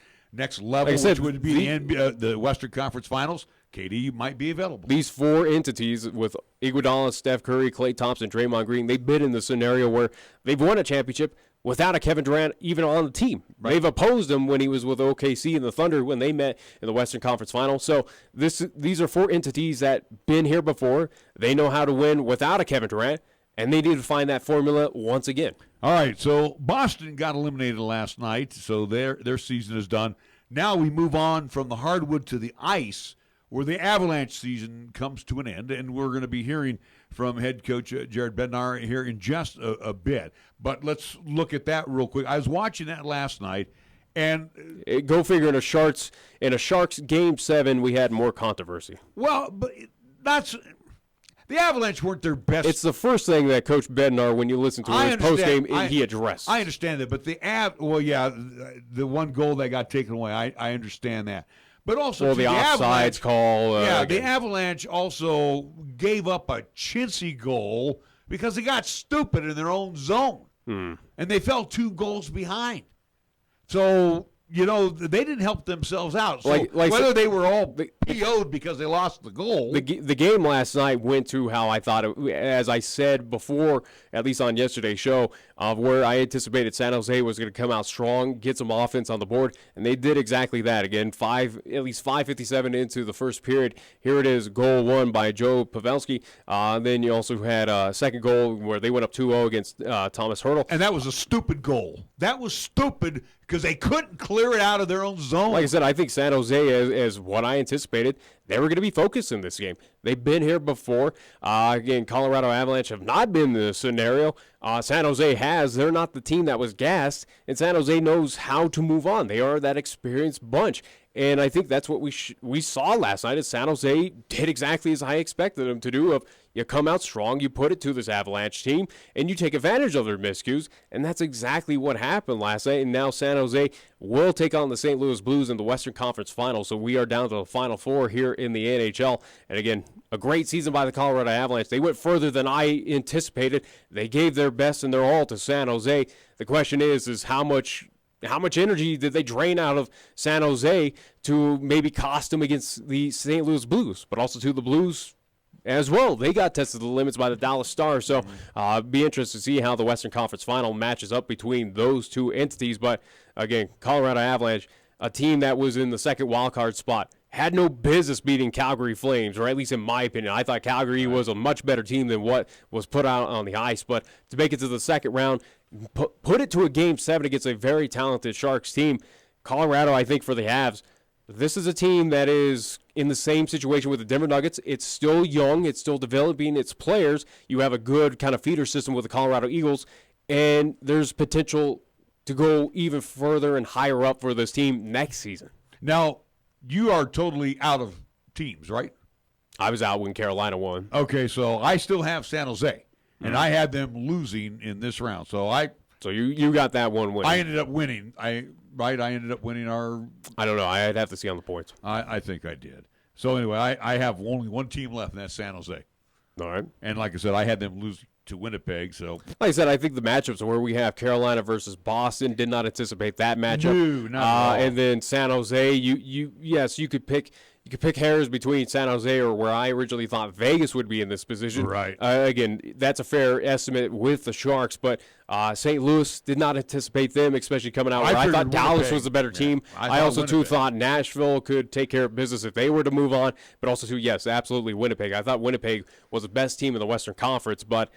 level, which would be the Western Conference Finals, KD might be available. These 4 entities with Iguodala, Steph Curry, Klay Thompson, Draymond Green, they've been in the scenario where they've won a championship without a Kevin Durant even on the team. Right. They've opposed him when he was with OKC and the Thunder when they met in the Western Conference Final. So these are 4 entities that been here before. They know how to win without a Kevin Durant, and they need to find that formula once again. All right, so Boston got eliminated last night, so their season is done. Now we move on from the hardwood to the ice, where the Avalanche season comes to an end, and we're going to be hearing from head coach Gerald Bednar here in just a bit. But let's look at that real quick. I was watching that last night, and go figure. In a Sharks Game 7, we had more controversy. Well, but the Avalanche weren't their best. It's the first thing that Coach Bednar, when you listen to his postgame, he addressed. I understand that, but the one goal that got taken away, I understand that. But also, the offsides call. The Avalanche also gave up a chintzy goal because they got stupid in their own zone. And they fell 2 goals behind. So they didn't help themselves out. So Like whether they were all PO'd because they lost the goal. The game last night went to how I thought it, as I said before, at least on yesterday's show, where I anticipated San Jose was going to come out strong, get some offense on the board, and they did exactly that. Again, at least 5:57 into the first period. Here it is, goal one by Joe Pavelski. Then you also had a second goal where they went up 2-0 against Thomas Hertl. And that was a stupid goal. That was stupid because they couldn't clear it out of their own zone. Like I said, I think San Jose, as what I anticipated, they were going to be focused in this game. They've been here before. Again, Colorado Avalanche have not been in this scenario. San Jose has. They're not the team that was gassed, and San Jose knows how to move on. They are that experienced bunch. And I think that's what we saw last night, is San Jose did exactly as I expected them to do. Of you come out strong, you put it to this Avalanche team, and you take advantage of their miscues, and that's exactly what happened last night. And now San Jose will take on the St. Louis Blues in the Western Conference Finals, so we are down to the Final Four here in the NHL. And again, a great season by the Colorado Avalanche. They went further than I anticipated. They gave their best and their all to San Jose. The question is how much energy did they drain out of San Jose to maybe cost them against the St. Louis Blues, but also to the Blues as well. They got tested to the limits by the Dallas Stars, so be interested to see how the Western Conference Final matches up between those two entities. But again, Colorado Avalanche, a team that was in the second wildcard spot, had no business beating Calgary Flames, or at least in my opinion. I thought Calgary was a much better team than what was put out on the ice, but to make it to the second round, put it to a Game 7 against a very talented Sharks team. Colorado, I think, for the Avs, this is a team that is in the same situation with the Denver Nuggets. It's still young. It's still developing its players. You have a good kind of feeder system with the Colorado Eagles, and there's potential to go even further and higher up for this team next season. Now, you are totally out of teams, right? I was out when Carolina won. Okay, so I still have San Jose, and I had them losing in this round. So you got that one win. I ended up winning. I ended up winning our. I don't know. I'd have to see on the points. I think I did. So anyway, I have only one team left, and that's San Jose. All right. And like I said, I had them lose to Winnipeg. So like I said, I think the matchups where we have Carolina versus Boston, did not anticipate that matchup. No, not at all. And then San Jose, you could pick hairs between San Jose or where I originally thought Vegas would be in this position. Right. Again, that's a fair estimate with the Sharks, but St. Louis did not anticipate them, especially coming out where I thought Dallas was the better team. I also, too, thought Nashville could take care of business if they were to move on, but also, too, yes, absolutely Winnipeg. I thought Winnipeg was the best team in the Western Conference, but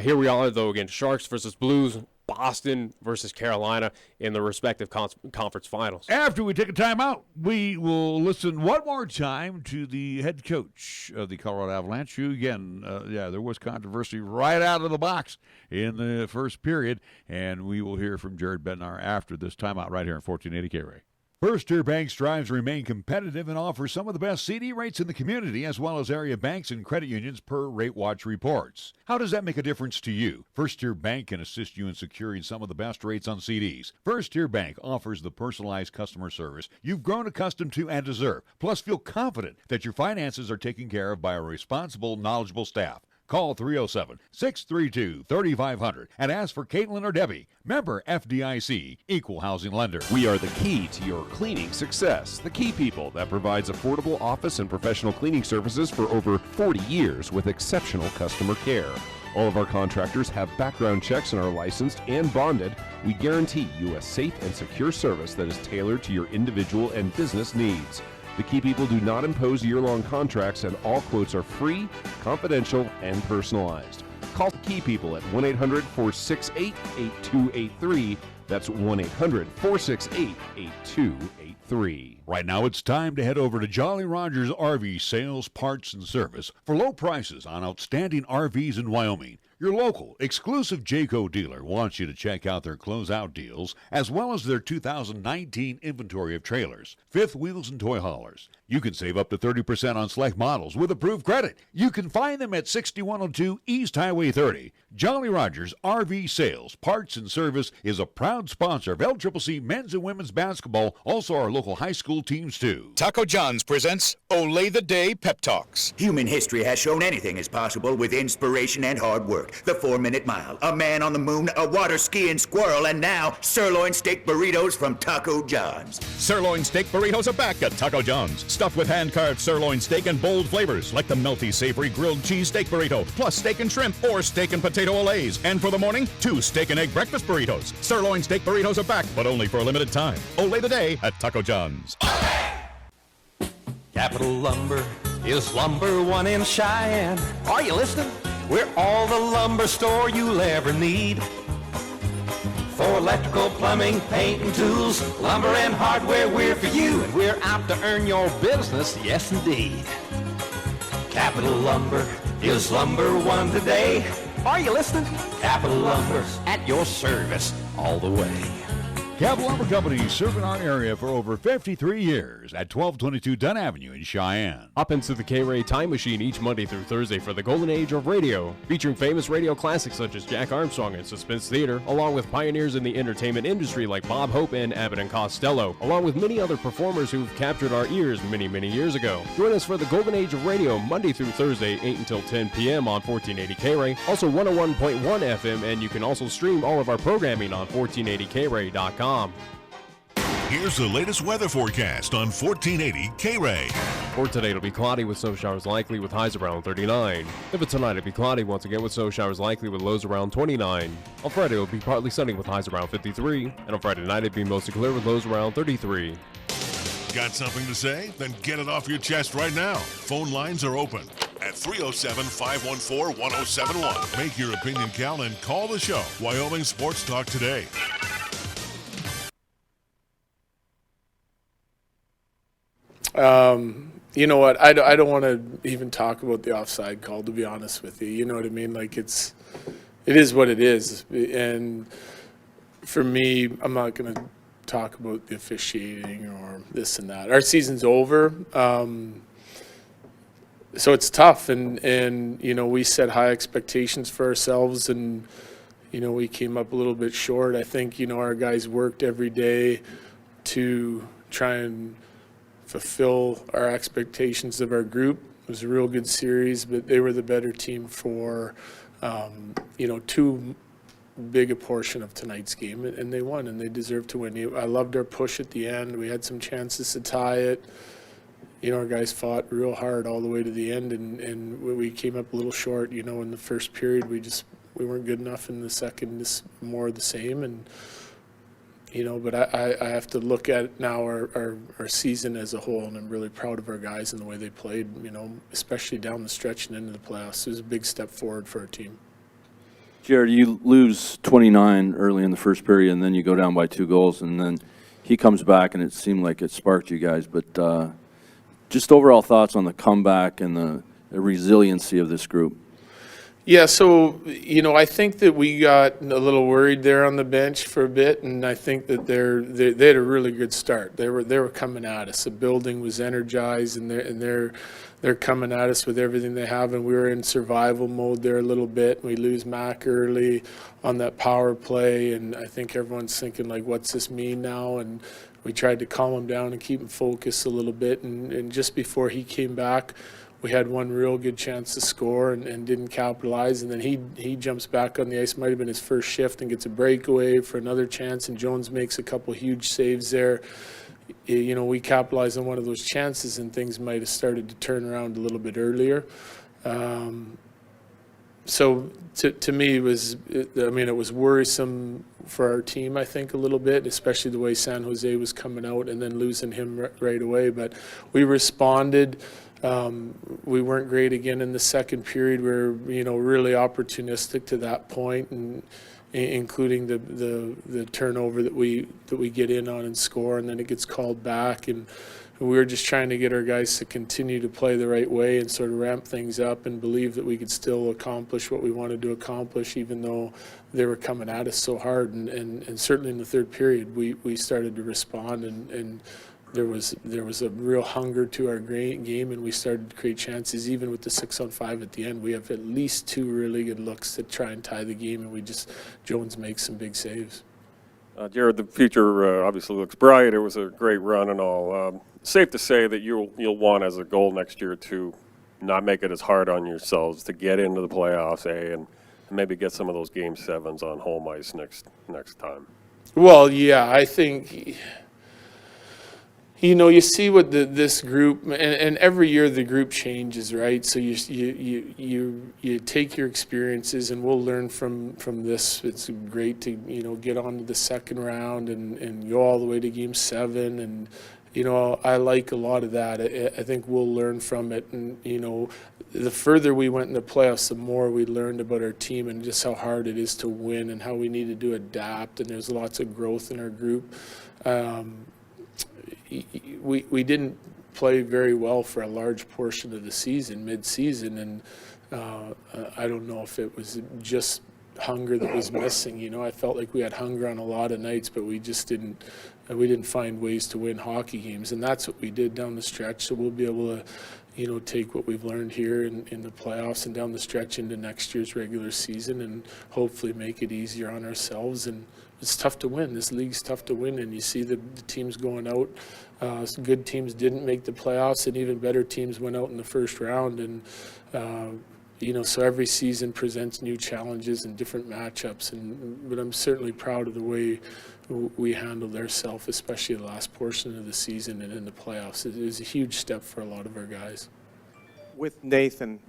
here we are, though, again, Sharks versus Blues, Boston versus Carolina in the respective conference finals. After we take a timeout, we will listen one more time to the head coach of the Colorado Avalanche, who, again, there was controversy right out of the box in the first period, and we will hear from Jared Bednar after this timeout right here in 1480 KRAE. First Tier Bank strives to remain competitive and offers some of the best CD rates in the community, as well as area banks and credit unions per Rate Watch reports. How does that make a difference to you? First Tier Bank can assist you in securing some of the best rates on CDs. First Tier Bank offers the personalized customer service you've grown accustomed to and deserve. Plus, feel confident that your finances are taken care of by a responsible, knowledgeable staff. Call 307-632-3500 and ask for Caitlin or Debbie. Member FDIC, Equal Housing Lender. We are the key to your cleaning success. The Key People that provides affordable office and professional cleaning services for over 40 years with exceptional customer care. All of our contractors have background checks and are licensed and bonded. We guarantee you a safe and secure service that is tailored to your individual and business needs. The Key People do not impose year-long contracts, and all quotes are free, confidential, and personalized. Call the Key People at 1-800-468-8283. That's 1-800-468-8283. Right now it's time to head over to Jolly Rogers RV Sales, Parts, and Service for low prices on outstanding RVs in Wyoming. Your local, exclusive Jayco dealer wants you to check out their closeout deals, as well as their 2019 inventory of trailers, fifth wheels, and toy haulers. You can save up to 30% on select models with approved credit. You can find them at 6102 East Highway 30. Jolly Rogers RV Sales, Parts and Service is a proud sponsor of LCCC men's and women's basketball, also our local high school teams too. Taco John's presents Olay the Day Pep Talks. Human history has shown anything is possible with inspiration and hard work. The 4-minute mile, a man on the moon, a water skiing squirrel, and now sirloin steak burritos from Taco John's. Sirloin steak burritos are back at Taco John's. Stuffed with hand-carved sirloin steak and bold flavors like the melty, savory grilled cheese steak burrito, plus steak and shrimp or steak and potato olays. And for the morning, 2 steak and egg breakfast burritos. Sirloin steak burritos are back, but only for a limited time. Olay the day at Taco John's. Capital Lumber is number one in Cheyenne. Are you listening? We're all the lumber store you'll ever need. For electrical, plumbing, paint, and tools, lumber and hardware, we're for you. And we're out to earn your business, yes indeed. Capital Lumber is number one today. Are you listening? Capital Lumber's at your service all the way. Capital Lumber Company serving our area for over 53 years at 1222 Dunn Avenue in Cheyenne. Hop into the KRAE Time Machine each Monday through Thursday for the golden age of radio, featuring famous radio classics such as Jack Armstrong and Suspense Theater, along with pioneers in the entertainment industry like Bob Hope and Abbott and Costello, along with many other performers who've captured our ears many, many years ago. Join us for the golden age of radio Monday through Thursday, 8 until 10 p.m. on 1480 KRAE, also 101.1 FM, and you can also stream all of our programming on 1480krae.com. Here's the latest weather forecast on 1480 KRAE. For today, it'll be cloudy with snow showers likely with highs around 39. Then for tonight, it'll be cloudy once again with snow showers likely with lows around 29. On Friday, it'll be partly sunny with highs around 53. And on Friday night, it'll be mostly clear with lows around 33. Got something to say? Then get it off your chest right now. Phone lines are open at 307-514-1071. Make your opinion count and call the show. Wyoming Sports Talk today. You know what? I don't want to even talk about the offside call, to be honest with you. You know what I mean? Like it is what it is. And for me, I'm not going to talk about the officiating or this and that. Our season's over. So it's tough. And, you know, we set high expectations for ourselves and, you know, we came up a little bit short. I think, you know, our guys worked every day to try and fulfill our expectations of our group. It was a real good series, but they were the better team for, you know, too big a portion of tonight's game, and they won, and they deserved to win. I loved our push at the end. We had some chances to tie it. You know, our guys fought real hard all the way to the end, and we came up a little short. You know, in the first period, we weren't good enough. In the second, just more of the same, and you know, but I have to look at now our season as a whole, and I'm really proud of our guys and the way they played, you know, especially down the stretch and into the playoffs. It was a big step forward for our team. Jared, you lose 29 early in the first period, and then you go down by 2 goals, and then he comes back, and it seemed like it sparked you guys. But just overall thoughts on the comeback and the resiliency of this group. Yeah, so, you know, I think that we got a little worried there on the bench for a bit, and I think that they had a really good start. They were coming at us. The building was energized, and they're coming at us with everything they have, and we were in survival mode there a little bit. We lose Mac early on that power play, and I think everyone's thinking, like, what's this mean now? And we tried to calm him down and keep him focused a little bit, and just before he came back, we had one real good chance to score and didn't capitalize, and then he jumps back on the ice. Might have been his first shift and gets a breakaway for another chance, and Jones makes a couple huge saves there. You know, we capitalized on one of those chances, and things might have started to turn around a little bit earlier. So to me, it was worrisome for our team, I think, a little bit, especially the way San Jose was coming out and then losing him right away. But we responded. We weren't great again in the second period. We were, you know, really opportunistic to that point, and including the turnover that we get in on and score, and then it gets called back. And we were just trying to get our guys to continue to play the right way and sort of ramp things up and believe that we could still accomplish what we wanted to accomplish, even though they were coming at us so hard. And certainly in the third period, we started to respond and there was a real hunger to our game, and we started to create chances. Even with the 6-on-5 at the end, we have at least 2 really good looks to try and tie the game, and Jones makes some big saves. Gerald, the future obviously looks bright. It was a great run and all. Safe to say that you'll want as a goal next year to not make it as hard on yourselves to get into the playoffs, and maybe get some of those Game 7s on home ice next time. Well, yeah, I think. You see what this group, and every year the group changes, right? So you take your experiences, and we'll learn from this. It's great to get on to the second round and go all the way to Game 7, and I like a lot of that. I think we'll learn from it, and the further we went in the playoffs, the more we learned about our team and just how hard it is to win and how we needed to adapt. And there's lots of growth in our group. We didn't play very well for a large portion of the season, mid-season, and I don't know if it was just hunger that was missing. I felt like we had hunger on a lot of nights, but we just didn't find ways to win hockey games, and that's what we did down the stretch. So we'll be able to take what we've learned here in the playoffs and down the stretch into next year's regular season, and hopefully make it easier on ourselves. And it's tough to win. This league's tough to win, and you see the teams going out. Some good teams didn't make the playoffs, and even better teams went out in the first round. And so every season presents new challenges and different matchups. But I'm certainly proud of the way we handled ourselves, especially the last portion of the season and in the playoffs. It was a huge step for a lot of our guys. With Nathan,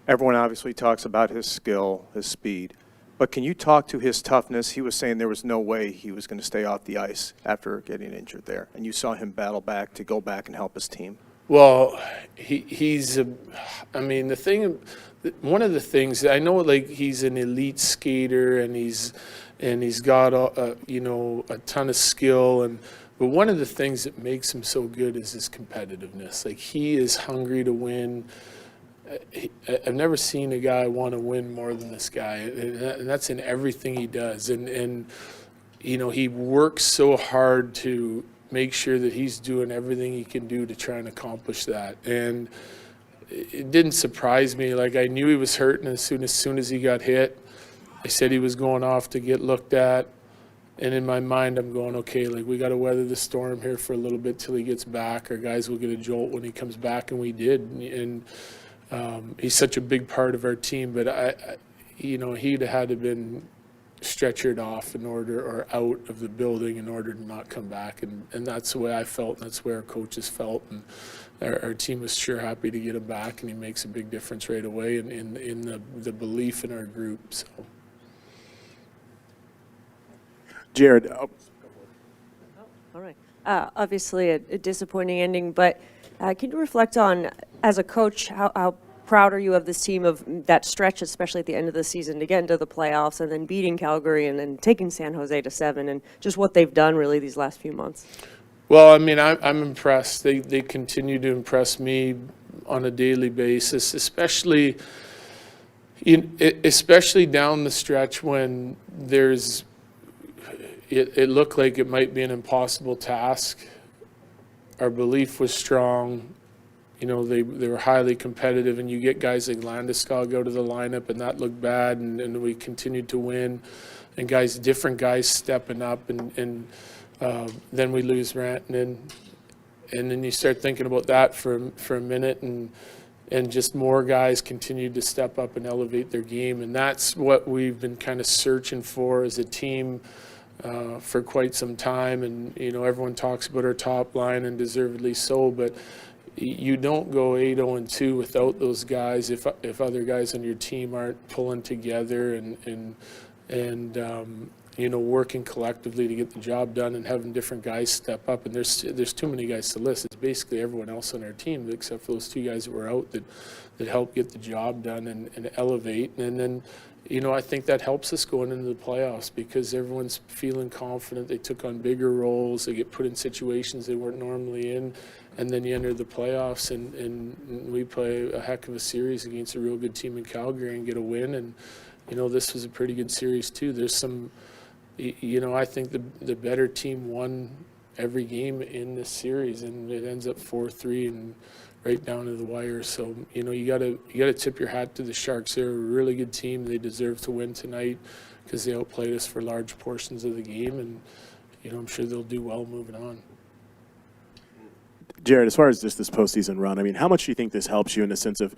everyone obviously talks about his skill, his speed. But can you talk to his toughness? He was saying there was no way he was going to stay off the ice after getting injured there. And you saw him battle back to go back and help his team. Well, one of the things, I know, like, he's an elite skater, and he's got a ton of skill, but one of the things that makes him so good is his competitiveness. Like, he is hungry to win. I've never seen a guy want to win more than this guy, and that's in everything he does. And he works so hard to make sure that he's doing everything he can do to try and accomplish that. And it didn't surprise me. Like, I knew he was hurting as soon as he got hit. I said he was going off to get looked at. And in my mind, I'm going, okay, like, we got to weather the storm here for a little bit till he gets back. Our guys will get a jolt when he comes back, and we did. And he's such a big part of our team, but he'd had to been stretchered off or out of the building in order to not come back, and that's the way I felt, and that's the way our coaches felt, and our team was sure happy to get him back, and he makes a big difference right away in the belief in our group. So, Jared. All right. Obviously a disappointing ending, but can you reflect on, as a coach, how proud are you of this team, of that stretch, especially at the end of the season, to get into the playoffs and then beating Calgary and then taking San Jose to 7, and just what they've done really these last few months? Well, I'm impressed. They continue to impress me on a daily basis, especially down the stretch when it looked like it might be an impossible task. Our belief was strong. They were highly competitive, and you get guys like Landeskog go to the lineup, and that looked bad, and we continued to win, and different guys stepping up, and then we lose Rantanen, and then you start thinking about that for a minute, and just more guys continued to step up and elevate their game, and that's what we've been kind of searching for as a team for quite some time. And everyone talks about our top line, and deservedly so, but you don't go 8-0-2 without those guys if other guys on your team aren't pulling together and working collectively to get the job done, and having different guys step up. And there's too many guys to list. It's basically everyone else on our team except for those 2 guys that were out that helped get the job done and elevate. And then I think that helps us going into the playoffs, because everyone's feeling confident. They took on bigger roles. They get put in situations they weren't normally in. And then you enter the playoffs, and we play a heck of a series against a real good team in Calgary and get a win. And, this was a pretty good series too. There's some, I think the better team won every game in this series, and it ends up 4-3 and right down to the wire. So, you know, you gotta tip your hat to the Sharks. They're a really good team. They deserve to win tonight because they outplayed us for large portions of the game, and, you know, I'm sure they'll do well moving on. Jared, as far as this postseason run, I mean, how much do you think this helps you in the sense of,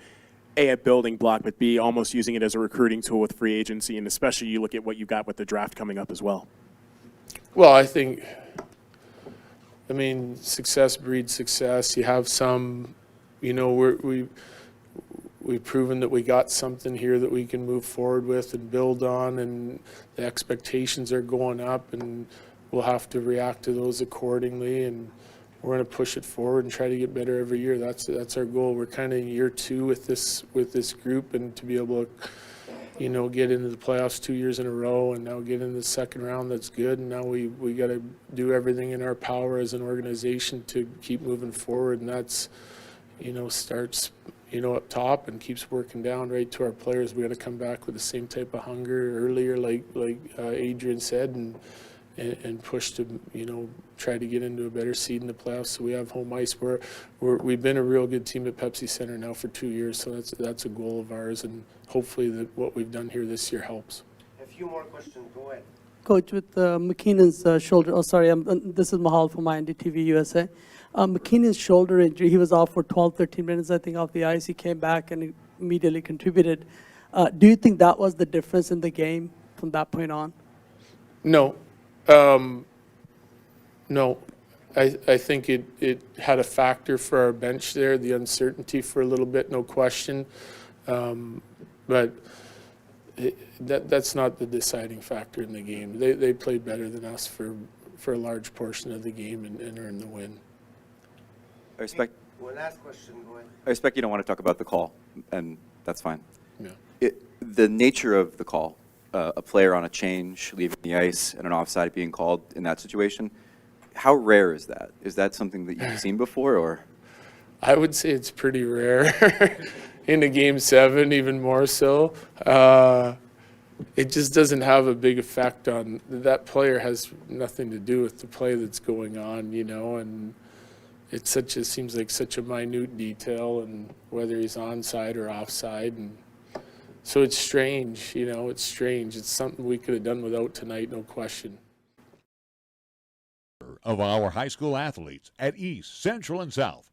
A, a building block, but B, almost using it as a recruiting tool with free agency, and especially you look at what you've got with the draft coming up as well? Well, I mean, success breeds success. You have some, you know, we've proven that we got something here that we can move forward with and build on, and the expectations are going up, and we'll have to react to those accordingly, and we're going to push it forward and try to get better every year. That's our goal. We're kind of in year 2 with this group, and to be able to, you know, get into the playoffs 2 years in a row and now get into the second round, that's good. And now we got to do everything in our power as an organization to keep moving forward, and that's, you know, starts, you know, up top and keeps working down right to our players. We got to come back with the same type of hunger earlier, like Adrian said, and push to, you know, try to get into a better seed in the playoffs so we have home ice. We've been a real good team at Pepsi Center now for 2 years, so that's a goal of ours, and hopefully that what we've done here this year helps. A few more questions. Go ahead. Coach, with McKinnon's shoulder, this is Mahal from INDTV USA. McKinnon's shoulder injury, he was off for 12, 13 minutes, I think, off the ice. He came back and he immediately contributed. Do you think that was the difference in the game from that point on? No. No. I think it had a factor for our bench there, the uncertainty for a little bit, no question. But that's not the deciding factor in the game. They played better than us for a large portion of the game and earned the win. I respect. One last question. Go ahead. I respect you don't want to talk about the call, and that's fine. Yeah. The nature of the call, a player on a change, leaving the ice, and an offside being called in that situation, how rare is that? Is that something that you've seen before, or? I would say it's pretty rare. In a Game 7, even more so. It just doesn't have a big effect on that player. Has nothing to do with the play that's going on, you know, and it seems like such a minute detail, and whether he's onside or offside, and so it's strange, you know, it's strange. It's something we could have done without tonight, no question. Of our high school athletes at East, Central, and South.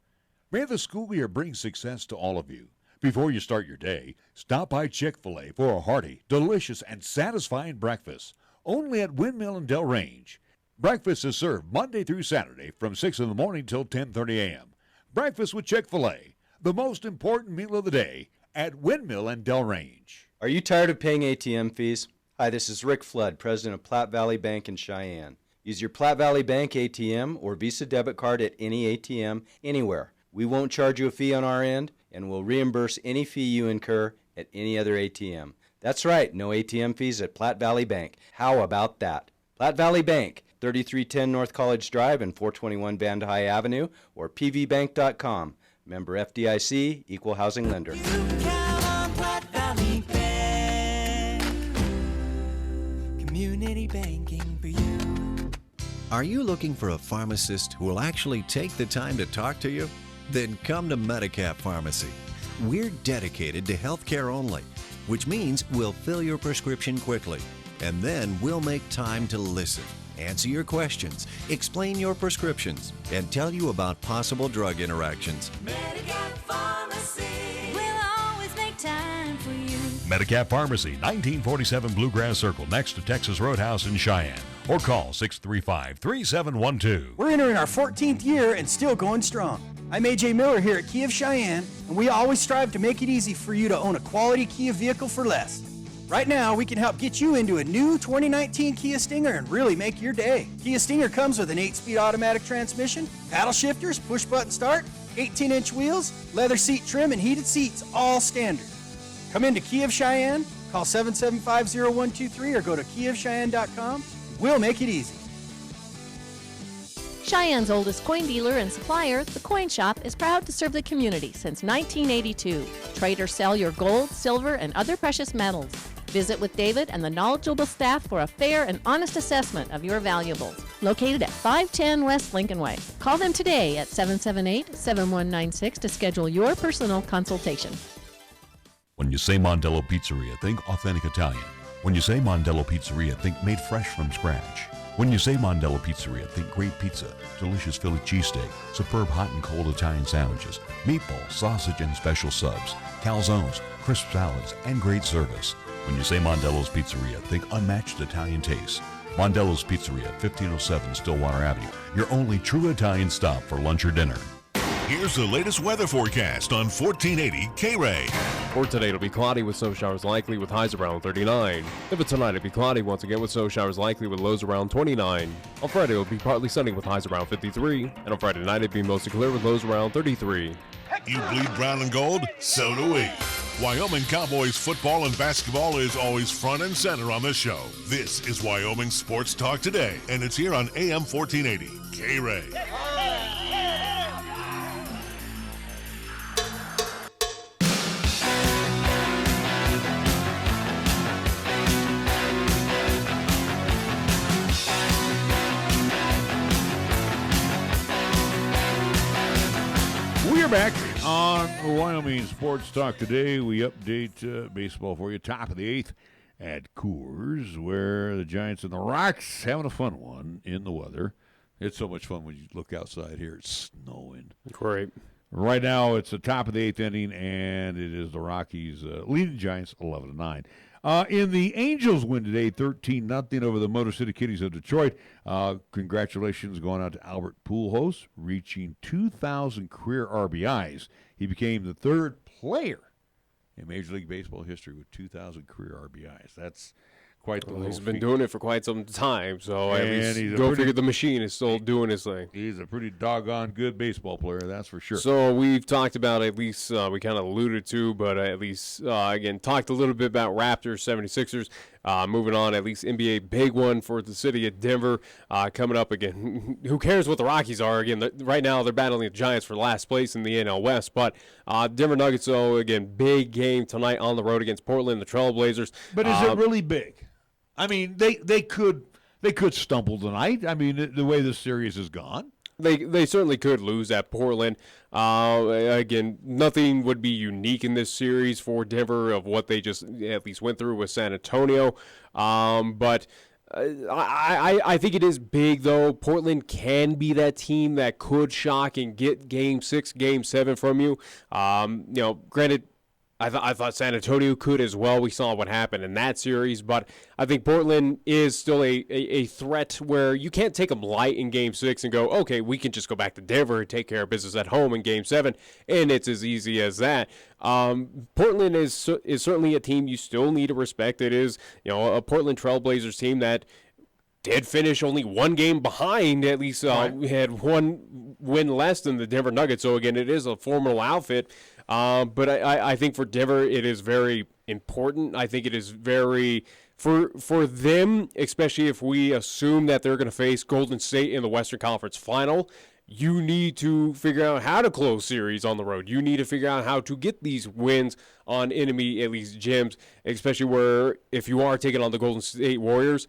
May the school year bring success to all of you. Before you start your day, stop by Chick-fil-A for a hearty, delicious, and satisfying breakfast. Only at Windmill and Del Range. Breakfast is served Monday through Saturday from 6 in the morning till 10:30 a.m. Breakfast with Chick-fil-A, the most important meal of the day at Windmill and Del Range. Are you tired of paying ATM fees? Hi, this is Rick Flood, president of Platte Valley Bank in Cheyenne. Use your Platte Valley Bank ATM or Visa debit card at any ATM anywhere. We won't charge you a fee on our end, and we'll reimburse any fee you incur at any other ATM. That's right, no ATM fees at Platte Valley Bank. How about that? Platte Valley Bank, 3310 North College Drive and 421 Van High Avenue, or pvbank.com. Member FDIC, Equal Housing Lender. Community banking for you. Are you looking for a pharmacist who will actually take the time to talk to you? Then come to Medicap Pharmacy. We're dedicated to healthcare only, which means we'll fill your prescription quickly, and then we'll make time to listen, answer your questions, explain your prescriptions, and tell you about possible drug interactions. Medicap Pharmacy. We'll always make time for you. Medicap Pharmacy, 1947 Bluegrass Circle, next to Texas Roadhouse in Cheyenne. Or call 635-3712. We're entering our 14th year and still going strong. I'm AJ Miller here at Kia of Cheyenne, and we always strive to make it easy for you to own a quality Kia vehicle for less. Right now, we can help get you into a new 2019 Kia Stinger and really make your day. Kia Stinger comes with an 8-speed automatic transmission, paddle shifters, push-button start, 18-inch wheels, leather seat trim, and heated seats, all standard. Come into Kia of Cheyenne, call 775-0123 or go to kiaofcheyenne.com. We'll make it easy. Cheyenne's oldest coin dealer and supplier, the Coin Shop, is proud to serve the community since 1982. Trade or sell your gold, silver, and other precious metals. Visit with David and the knowledgeable staff for a fair and honest assessment of your valuables. Located at 510 West Lincoln Way. Call them today at 778-7196 to schedule your personal consultation. When you say Mondello Pizzeria, think authentic Italian. When you say Mondello Pizzeria, think made fresh from scratch. When you say Mondello Pizzeria, think great pizza, delicious Philly cheesesteak, superb hot and cold Italian sandwiches, meatballs, sausage, and special subs, calzones, crisp salads, and great service. When you say Mondello's Pizzeria, think unmatched Italian taste. Mondello's Pizzeria, 1507 Stillwater Avenue, your only true Italian stop for lunch or dinner. Here's the latest weather forecast on 1480 KRAE. For today, it'll be cloudy with snow showers likely with highs around 39. Then for tonight, it'll be cloudy once again with snow showers likely with lows around 29. On Friday, it'll be partly sunny with highs around 53. And on Friday night, it'll be mostly clear with lows around 33. You bleed brown and gold? So do we. Wyoming Cowboys football and basketball is always front and center on the show. This is Wyoming Sports Talk Today, and it's here on AM 1480 KRAE. We are back on Wyoming Sports Talk Today. We update baseball for you. Top of the 8th at Coors, where the Giants and the Rocks having a fun one in the weather. It's so much fun when you look outside here. It's snowing. Great. Right now, it's the top of the 8th inning, and it is the Rockies leading the Giants 11-9. In the Angels win today, 13-0 over the Motor City Kitties of Detroit. Congratulations going out to Albert Pujols, reaching 2,000 career RBIs. He became the third player in Major League Baseball history with 2,000 career RBIs. That's quite the He's been doing it for quite some time, so at And least he's a go pretty- figure the machine is still doing his thing. He's a pretty doggone good baseball player, that's for sure. So we've talked about, at least we kind of alluded to, but at least, again, talked a little bit about Raptors, 76ers. Moving on, at least NBA big one for the city of Denver coming up again. Who cares what the Rockies are? Again, right now they're battling the Giants for last place in the NL West. But Denver Nuggets, though, again, big game tonight on the road against Portland, the Trailblazers. But is it really big? I mean, they could stumble tonight. I mean, the way this series has gone. They certainly could lose at Portland. Again, nothing would be unique in this series for Denver of what they just at least went through with San Antonio. But I think it is big, though. Portland can be that team that could shock and get Game 6, Game 7 from you. Granted, I thought San Antonio could as well. We saw what happened in that series, but I think Portland is still a threat where you can't take them light in Game 6 and go, okay, we can just go back to Denver and take care of business at home in Game 7, and it's as easy as that. Portland is certainly a team you still need to respect. It is, a Portland Trailblazers team that did finish only one game behind, at least we had one win less than the Denver Nuggets. So, again, it is a formidable outfit. But I think for Denver, it is very important. I think it is very, for them, especially if we assume that they're going to face Golden State in the Western Conference Final, you need to figure out how to close series on the road. You need to figure out how to get these wins on enemy, at least gyms, especially where if you are taking on the Golden State Warriors,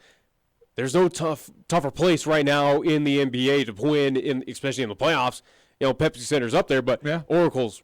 there's no tougher place right now in the NBA to win, especially in the playoffs. Pepsi Center's up there, but Oracle's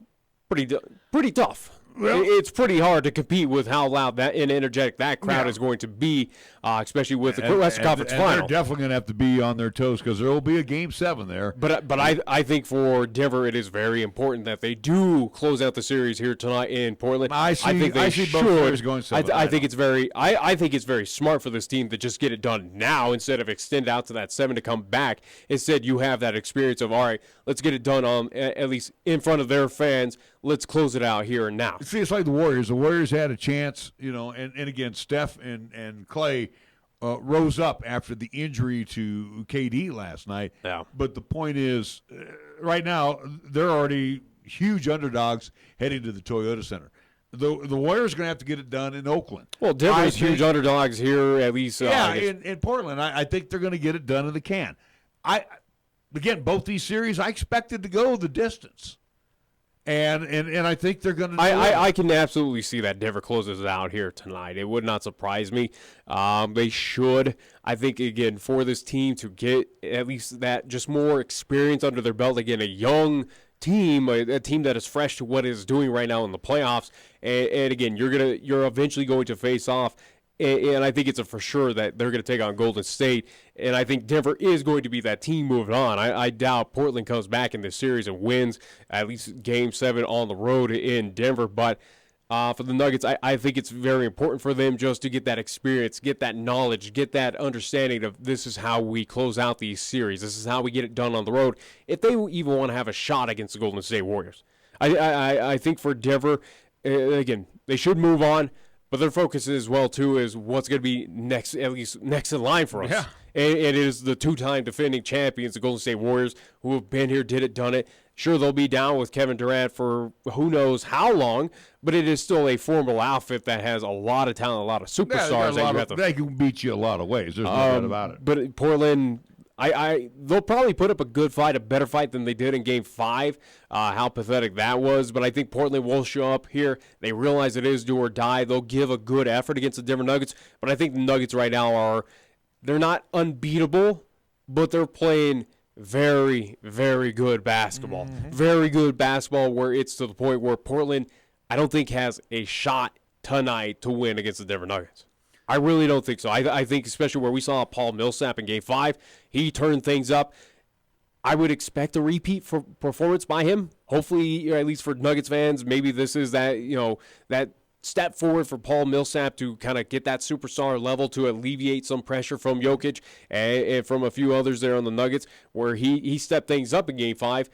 pretty tough. Well, it's pretty hard to compete with how loud that and energetic that crowd is going to be, especially with the Western Conference Final. They're definitely going to have to be on their toes because there will be a Game 7 there. But I think for Denver, it is very important that they do close out the series here tonight in Portland. I see both series going 7. I think it's very smart for this team to just get it done now instead of extend out to that 7 to come back. Instead, you have that experience of, all right, let's get it done on at least in front of their fans. Let's close it out here and now. See, it's like the Warriors. The Warriors had a chance, and again, Steph and Clay rose up after the injury to KD last night. Yeah. But the point is, right now, they're already huge underdogs heading to the Toyota Center. The Warriors are going to have to get it done in Oakland. Well, Denver's huge underdogs here, at least. In Portland. I think they're going to get it done in the can. Again, both these series, I expected to go the distance. And I think they're going to. I can absolutely see that Denver closes it out here tonight. It would not surprise me. They should. I think, again, for this team to get at least that just more experience under their belt, again, a young team, a team that is fresh to what it's doing right now in the playoffs. And again, you're eventually going to face off. And I think it's a for sure that they're going to take on Golden State. And I think Denver is going to be that team moving on. I doubt Portland comes back in this series and wins at least Game 7 on the road in Denver. But for the Nuggets, I think it's very important for them just to get that experience, get that knowledge, get that understanding of this is how we close out these series. This is how we get it done on the road. If they even want to have a shot against the Golden State Warriors. I think for Denver, again, they should move on. But their focus as well, too, is what's going to be next, at least next in line for us. Yeah. And it is the two-time defending champions, the Golden State Warriors, who have been here, did it, done it. Sure, they'll be down with Kevin Durant for who knows how long, but it is still a formal outfit that has a lot of talent, a lot of superstars. They can beat you a lot of ways. There's no doubt about it. But Portland, they'll probably put up a good fight, a better fight than they did in Game 5. How pathetic that was. But I think Portland will show up here. They realize it is do or die. They'll give a good effort against the Denver Nuggets. But I think the Nuggets right now they're not unbeatable, but they're playing very, very good basketball. Mm-hmm. Very good basketball where it's to the point where Portland, I don't think, has a shot tonight to win against the Denver Nuggets. I really don't think so. I think especially where we saw Paul Millsap in Game 5, he turned things up. I would expect a repeat for performance by him. Hopefully, at least for Nuggets fans, maybe this is that that step forward for Paul Millsap to kind of get that superstar level to alleviate some pressure from Jokic and from a few others there on the Nuggets, where he stepped things up in Game 5.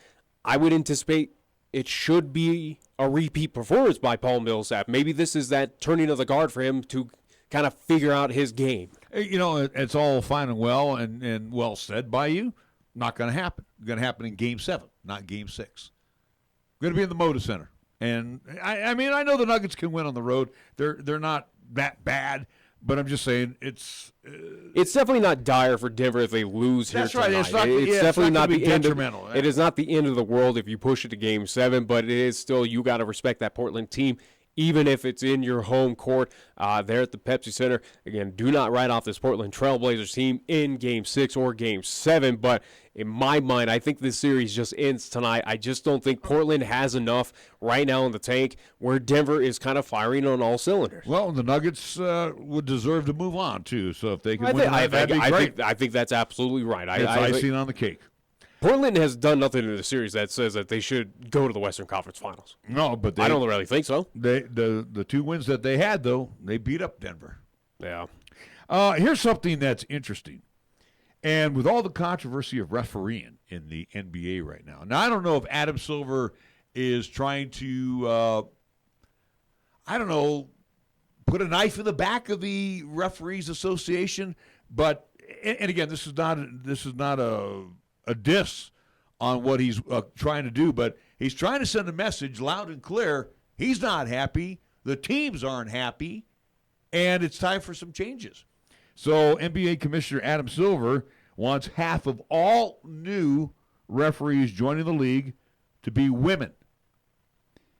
I would anticipate it should be a repeat performance by Paul Millsap. Maybe this is that turning of the guard for him to kind of figure out his game. It's all fine and well and well said by you. Not going to happen. It's going to happen in Game 7, not Game 6. Going to be in the Moda Center. And, I know the Nuggets can win on the road. They're not that bad, but I'm just saying it's definitely not dire for Denver if they lose here tonight. That's right. It's definitely not the end of detrimental. It is not the end of the world if you push it to Game 7, but it is still, you got to respect that Portland team. Even if it's in your home court there at the Pepsi Center. Again, do not write off this Portland Trailblazers team in Game 6 or Game 7. But in my mind, I think this series just ends tonight. I just don't think Portland has enough right now in the tank where Denver is kind of firing on all cylinders. Well, the Nuggets would deserve to move on, too. So if they can win tonight, that'd be great. I think that's absolutely right. It's icing on the cake. Portland has done nothing in the series that says that they should go to the Western Conference Finals. No, but I don't really think so. The two wins that they had, though, they beat up Denver. Yeah. Here's something that's interesting. And with all the controversy of refereeing in the NBA right now, I don't know if Adam Silver is trying to, put a knife in the back of the Referees Association, but and again, this is not a diss on what he's trying to do, but he's trying to send a message loud and clear. He's not happy. The teams aren't happy, and it's time for some changes. So NBA Commissioner Adam Silver wants half of all new referees joining the league to be women.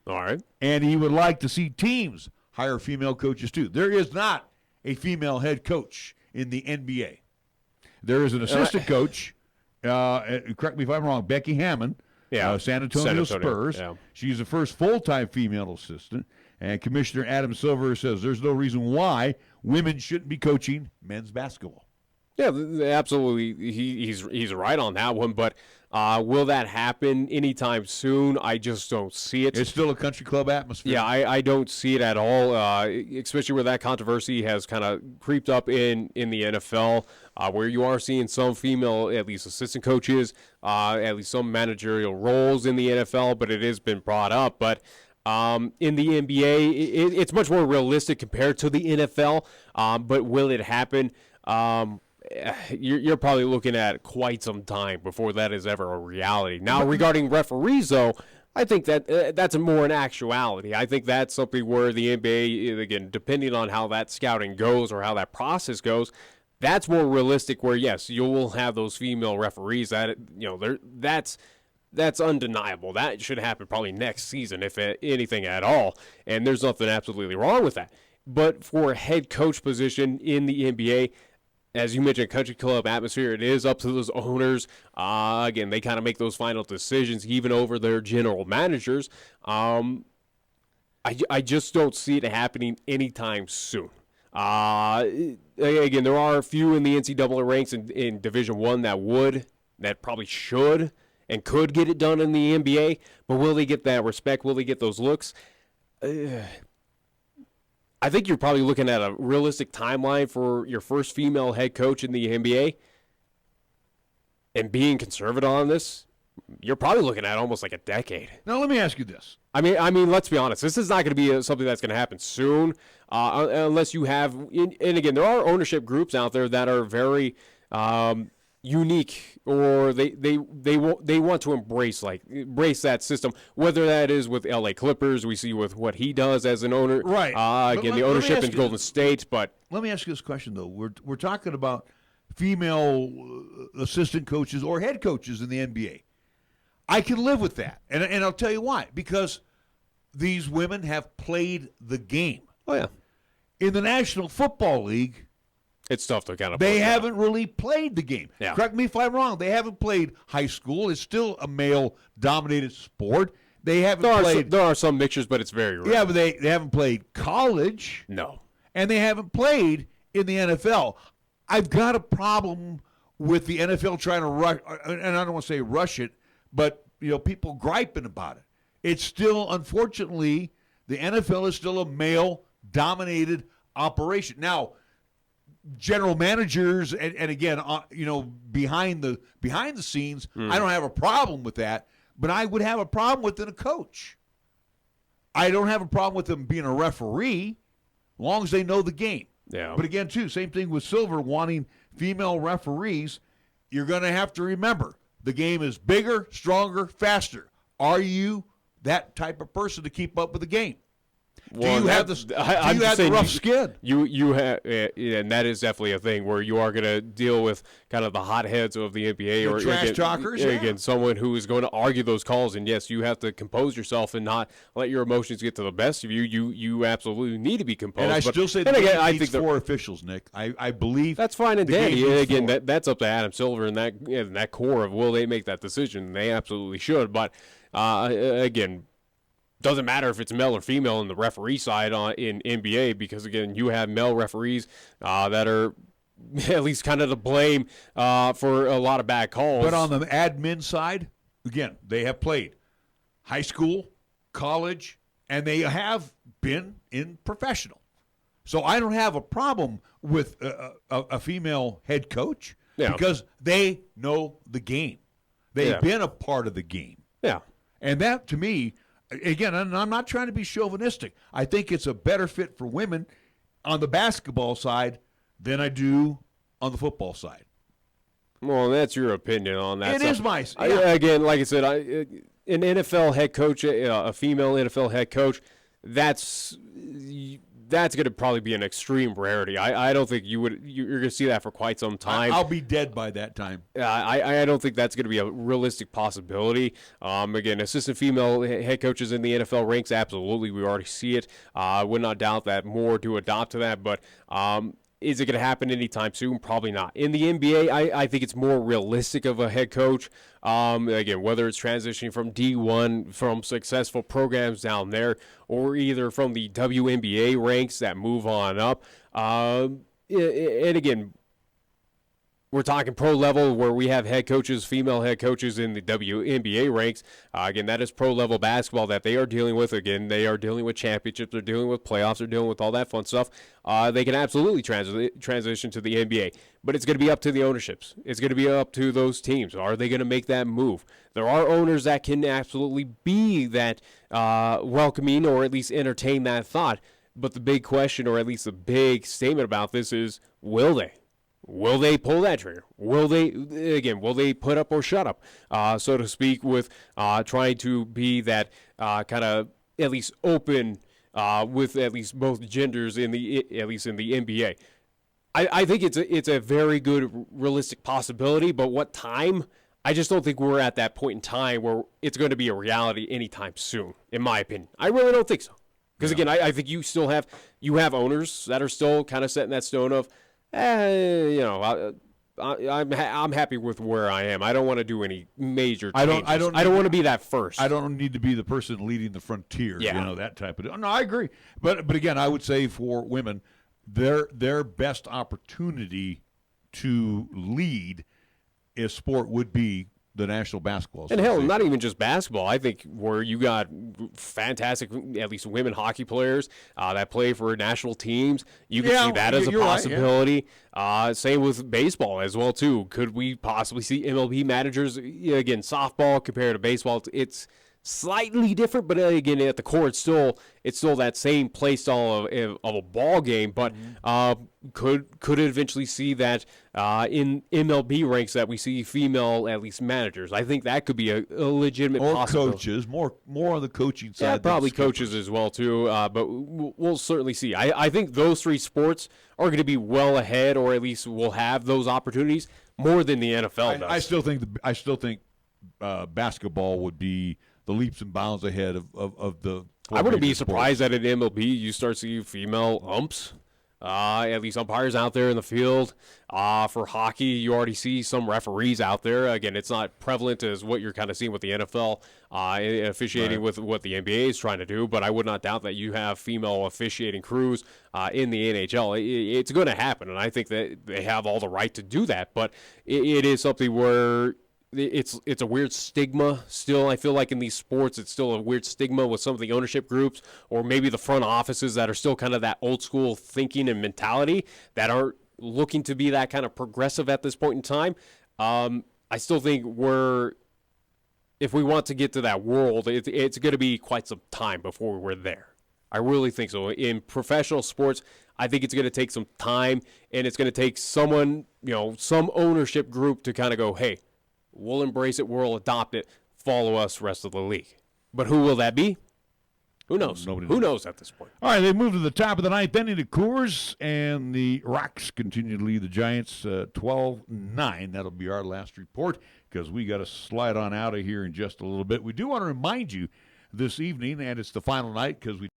All right. And he would like to see teams hire female coaches, too. There is not a female head coach in the NBA. There is an assistant coach. Correct me if I'm wrong, Becky Hammond, San Antonio Spurs. Yeah. She's the first full-time female assistant. And Commissioner Adam Silver says there's no reason why women shouldn't be coaching men's basketball. Yeah, absolutely. He's right on that one. But will that happen anytime soon? I just don't see it. It's still a country club atmosphere. Yeah, I don't see it at all, especially where that controversy has kind of creeped up in the NFL, where you are seeing some female, at least assistant coaches, at least some managerial roles in the NFL, but it has been brought up. But in the NBA, it's much more realistic compared to the NFL, but will it happen? You're probably looking at quite some time before that is ever a reality. Now, regarding referees, though, I think that's more an actuality. I think that's something where the NBA, again, depending on how that scouting goes or how that process goes, that's more realistic where, yes, you will have those female referees. That's That's undeniable. That should happen probably next season, if anything at all. And there's nothing absolutely wrong with that. But for a head coach position in the NBA, as you mentioned, country club atmosphere, it is up to those owners. Again, they kind of make those final decisions, even over their general managers. I just don't see it happening anytime soon. Again, there are a few in the NCAA ranks in Division I that probably should and could get it done in the NBA, but will they get that respect? Will they get those looks? I think you're probably looking at a realistic timeline for your first female head coach in the NBA, and being conservative on this, you're probably looking at almost like a decade. Now, let me ask you this. I mean, let's be honest. This is not going to be something that's going to happen soon, unless you have. And again, there are ownership groups out there that are very unique, or they want to embrace that system. Whether that is with LA Clippers, we see with what he does as an owner. Right. Again, the ownership in Golden State, but let me ask you this question though. We're talking about female assistant coaches or head coaches in the NBA. I can live with that, and I'll tell you why. Because these women have played the game. Oh yeah. In the National Football League, it's tough to kind of. They haven't really played the game. Yeah. Correct me if I'm wrong. They haven't played high school. It's still a male-dominated sport. They haven't played. There are some mixtures, but it's very rare. Yeah, but they haven't played college. No. And they haven't played in the NFL. I've got a problem with the NFL trying to rush, and I don't want to say rush it, but people griping about it. It's still, unfortunately, the NFL is still a male-dominated operation. Now, general managers and again, behind the scenes, I don't have a problem with that, but I would have a problem with it a coach. I don't have a problem with them being a referee, as long as they know the game. Yeah. But again, too, same thing with Silver wanting female referees. You're going to have to remember the game is bigger, stronger, faster. Are you that type of person to keep up with the game? Well, do you have the rough skin? You have, and that is definitely a thing where you are going to deal with kind of the hotheads of the NBA, or trash talkers. Again, someone who is going to argue those calls. And yes, you have to compose yourself and not let your emotions get to the best of you. You absolutely need to be composed. And I still say I think 4 officials, Nick. I believe that's fine and dandy. Again, that's up to Adam Silver and that core of will they make that decision? They absolutely should. But again. Doesn't matter if it's male or female in the referee side in NBA, because again, you have male referees that are at least kind of to blame for a lot of bad calls. But on the admin side, again, they have played high school, college, and they have been in professional. So I don't have a problem with a female head coach because they know the game. They've been a part of the game. Yeah. And that, to me, again, and I'm not trying to be chauvinistic. I think it's a better fit for women on the basketball side than I do on the football side. Well, that's your opinion on that. It is my. Again, like I said, an NFL head coach, a female NFL head coach, that's going to probably be an extreme rarity. I don't think you're going to see that for quite some time. I'll be dead by that time. I don't think that's going to be a realistic possibility. Again, assistant female head coaches in the NFL ranks, absolutely. We already see it. I would not doubt that more do adopt to that, but is it going to happen anytime soon? Probably not. In the NBA, I think it's more realistic of a head coach. Again, whether it's transitioning from D1, from successful programs down there, or either from the WNBA ranks that move on up. And again, we're talking pro level where we have head coaches, female head coaches in the WNBA ranks. Again, that is pro level basketball that they are dealing with. Again, they are dealing with championships, they're dealing with playoffs, they're dealing with all that fun stuff. They can absolutely transition to the NBA, but it's going to be up to the ownerships. It's going to be up to those teams. Are they going to make that move? There are owners that can absolutely be that welcoming or at least entertain that thought. But the big question, or at least the big statement about this is, will they? Will they pull that trigger? Will they put up or shut up, so to speak, with trying to be that kind of at least open with at least both genders at least in the NBA? I think it's a very good realistic possibility, but what time? I just don't think we're at that point in time where it's going to be a reality anytime soon, in my opinion. I really don't think so. Because, again, I think you still have owners that are still kind of setting that stone of, I'm happy with where I am. I don't want to do any major changes. I don't want to be that first. I don't need to be the person leading the frontier, that type of. No, I agree. But again, I would say for women, their best opportunity to lead a sport would be the National Basketball And Association. hell, not even just basketball. I think where you got fantastic, at least women hockey players that play for national teams, you can see that as a possibility. Right, same with baseball as well, too. Could we possibly see MLB managers, again, softball compared to baseball? It's slightly different, but again, at the core, it's still that same play style of a ball game. But could it eventually see that in MLB ranks that we see female at least managers? I think that could be a legitimate possibility. Coaches, more on the coaching side. Yeah, probably coaches as well too. But we'll certainly see. I think those three sports are going to be well ahead, or at least will have those opportunities more than the NFL does. I still think basketball would be the leaps and bounds ahead of the. I wouldn't be surprised that in MLB you start seeing female umps, at least umpires out there in the field. For hockey, you already see some referees out there. Again, it's not prevalent as what you're kind of seeing with the NFL officiating with what the NBA is trying to do, but I would not doubt that you have female officiating crews in the NHL. It's going to happen, and I think that they have all the right to do that, but it is something where it's a weird stigma still. I feel like in these sports, it's still a weird stigma with some of the ownership groups or maybe the front offices that are still kind of that old school thinking and mentality that aren't looking to be that kind of progressive at this point in time. I still think if we want to get to that world, it's going to be quite some time before we're there. I really think so. In professional sports, I think it's going to take some time, and it's going to take someone, some ownership group to kind of go, hey, we'll embrace it. We'll adopt it. Follow us, rest of the league. But who will that be? Who knows? Who knows at this point? All right, they move to the top of the ninth inning to Coors, and the Rocks continue to lead the Giants 12-9. That'll be our last report because we got to slide on out of here in just a little bit. We do want to remind you this evening, and it's the final night because we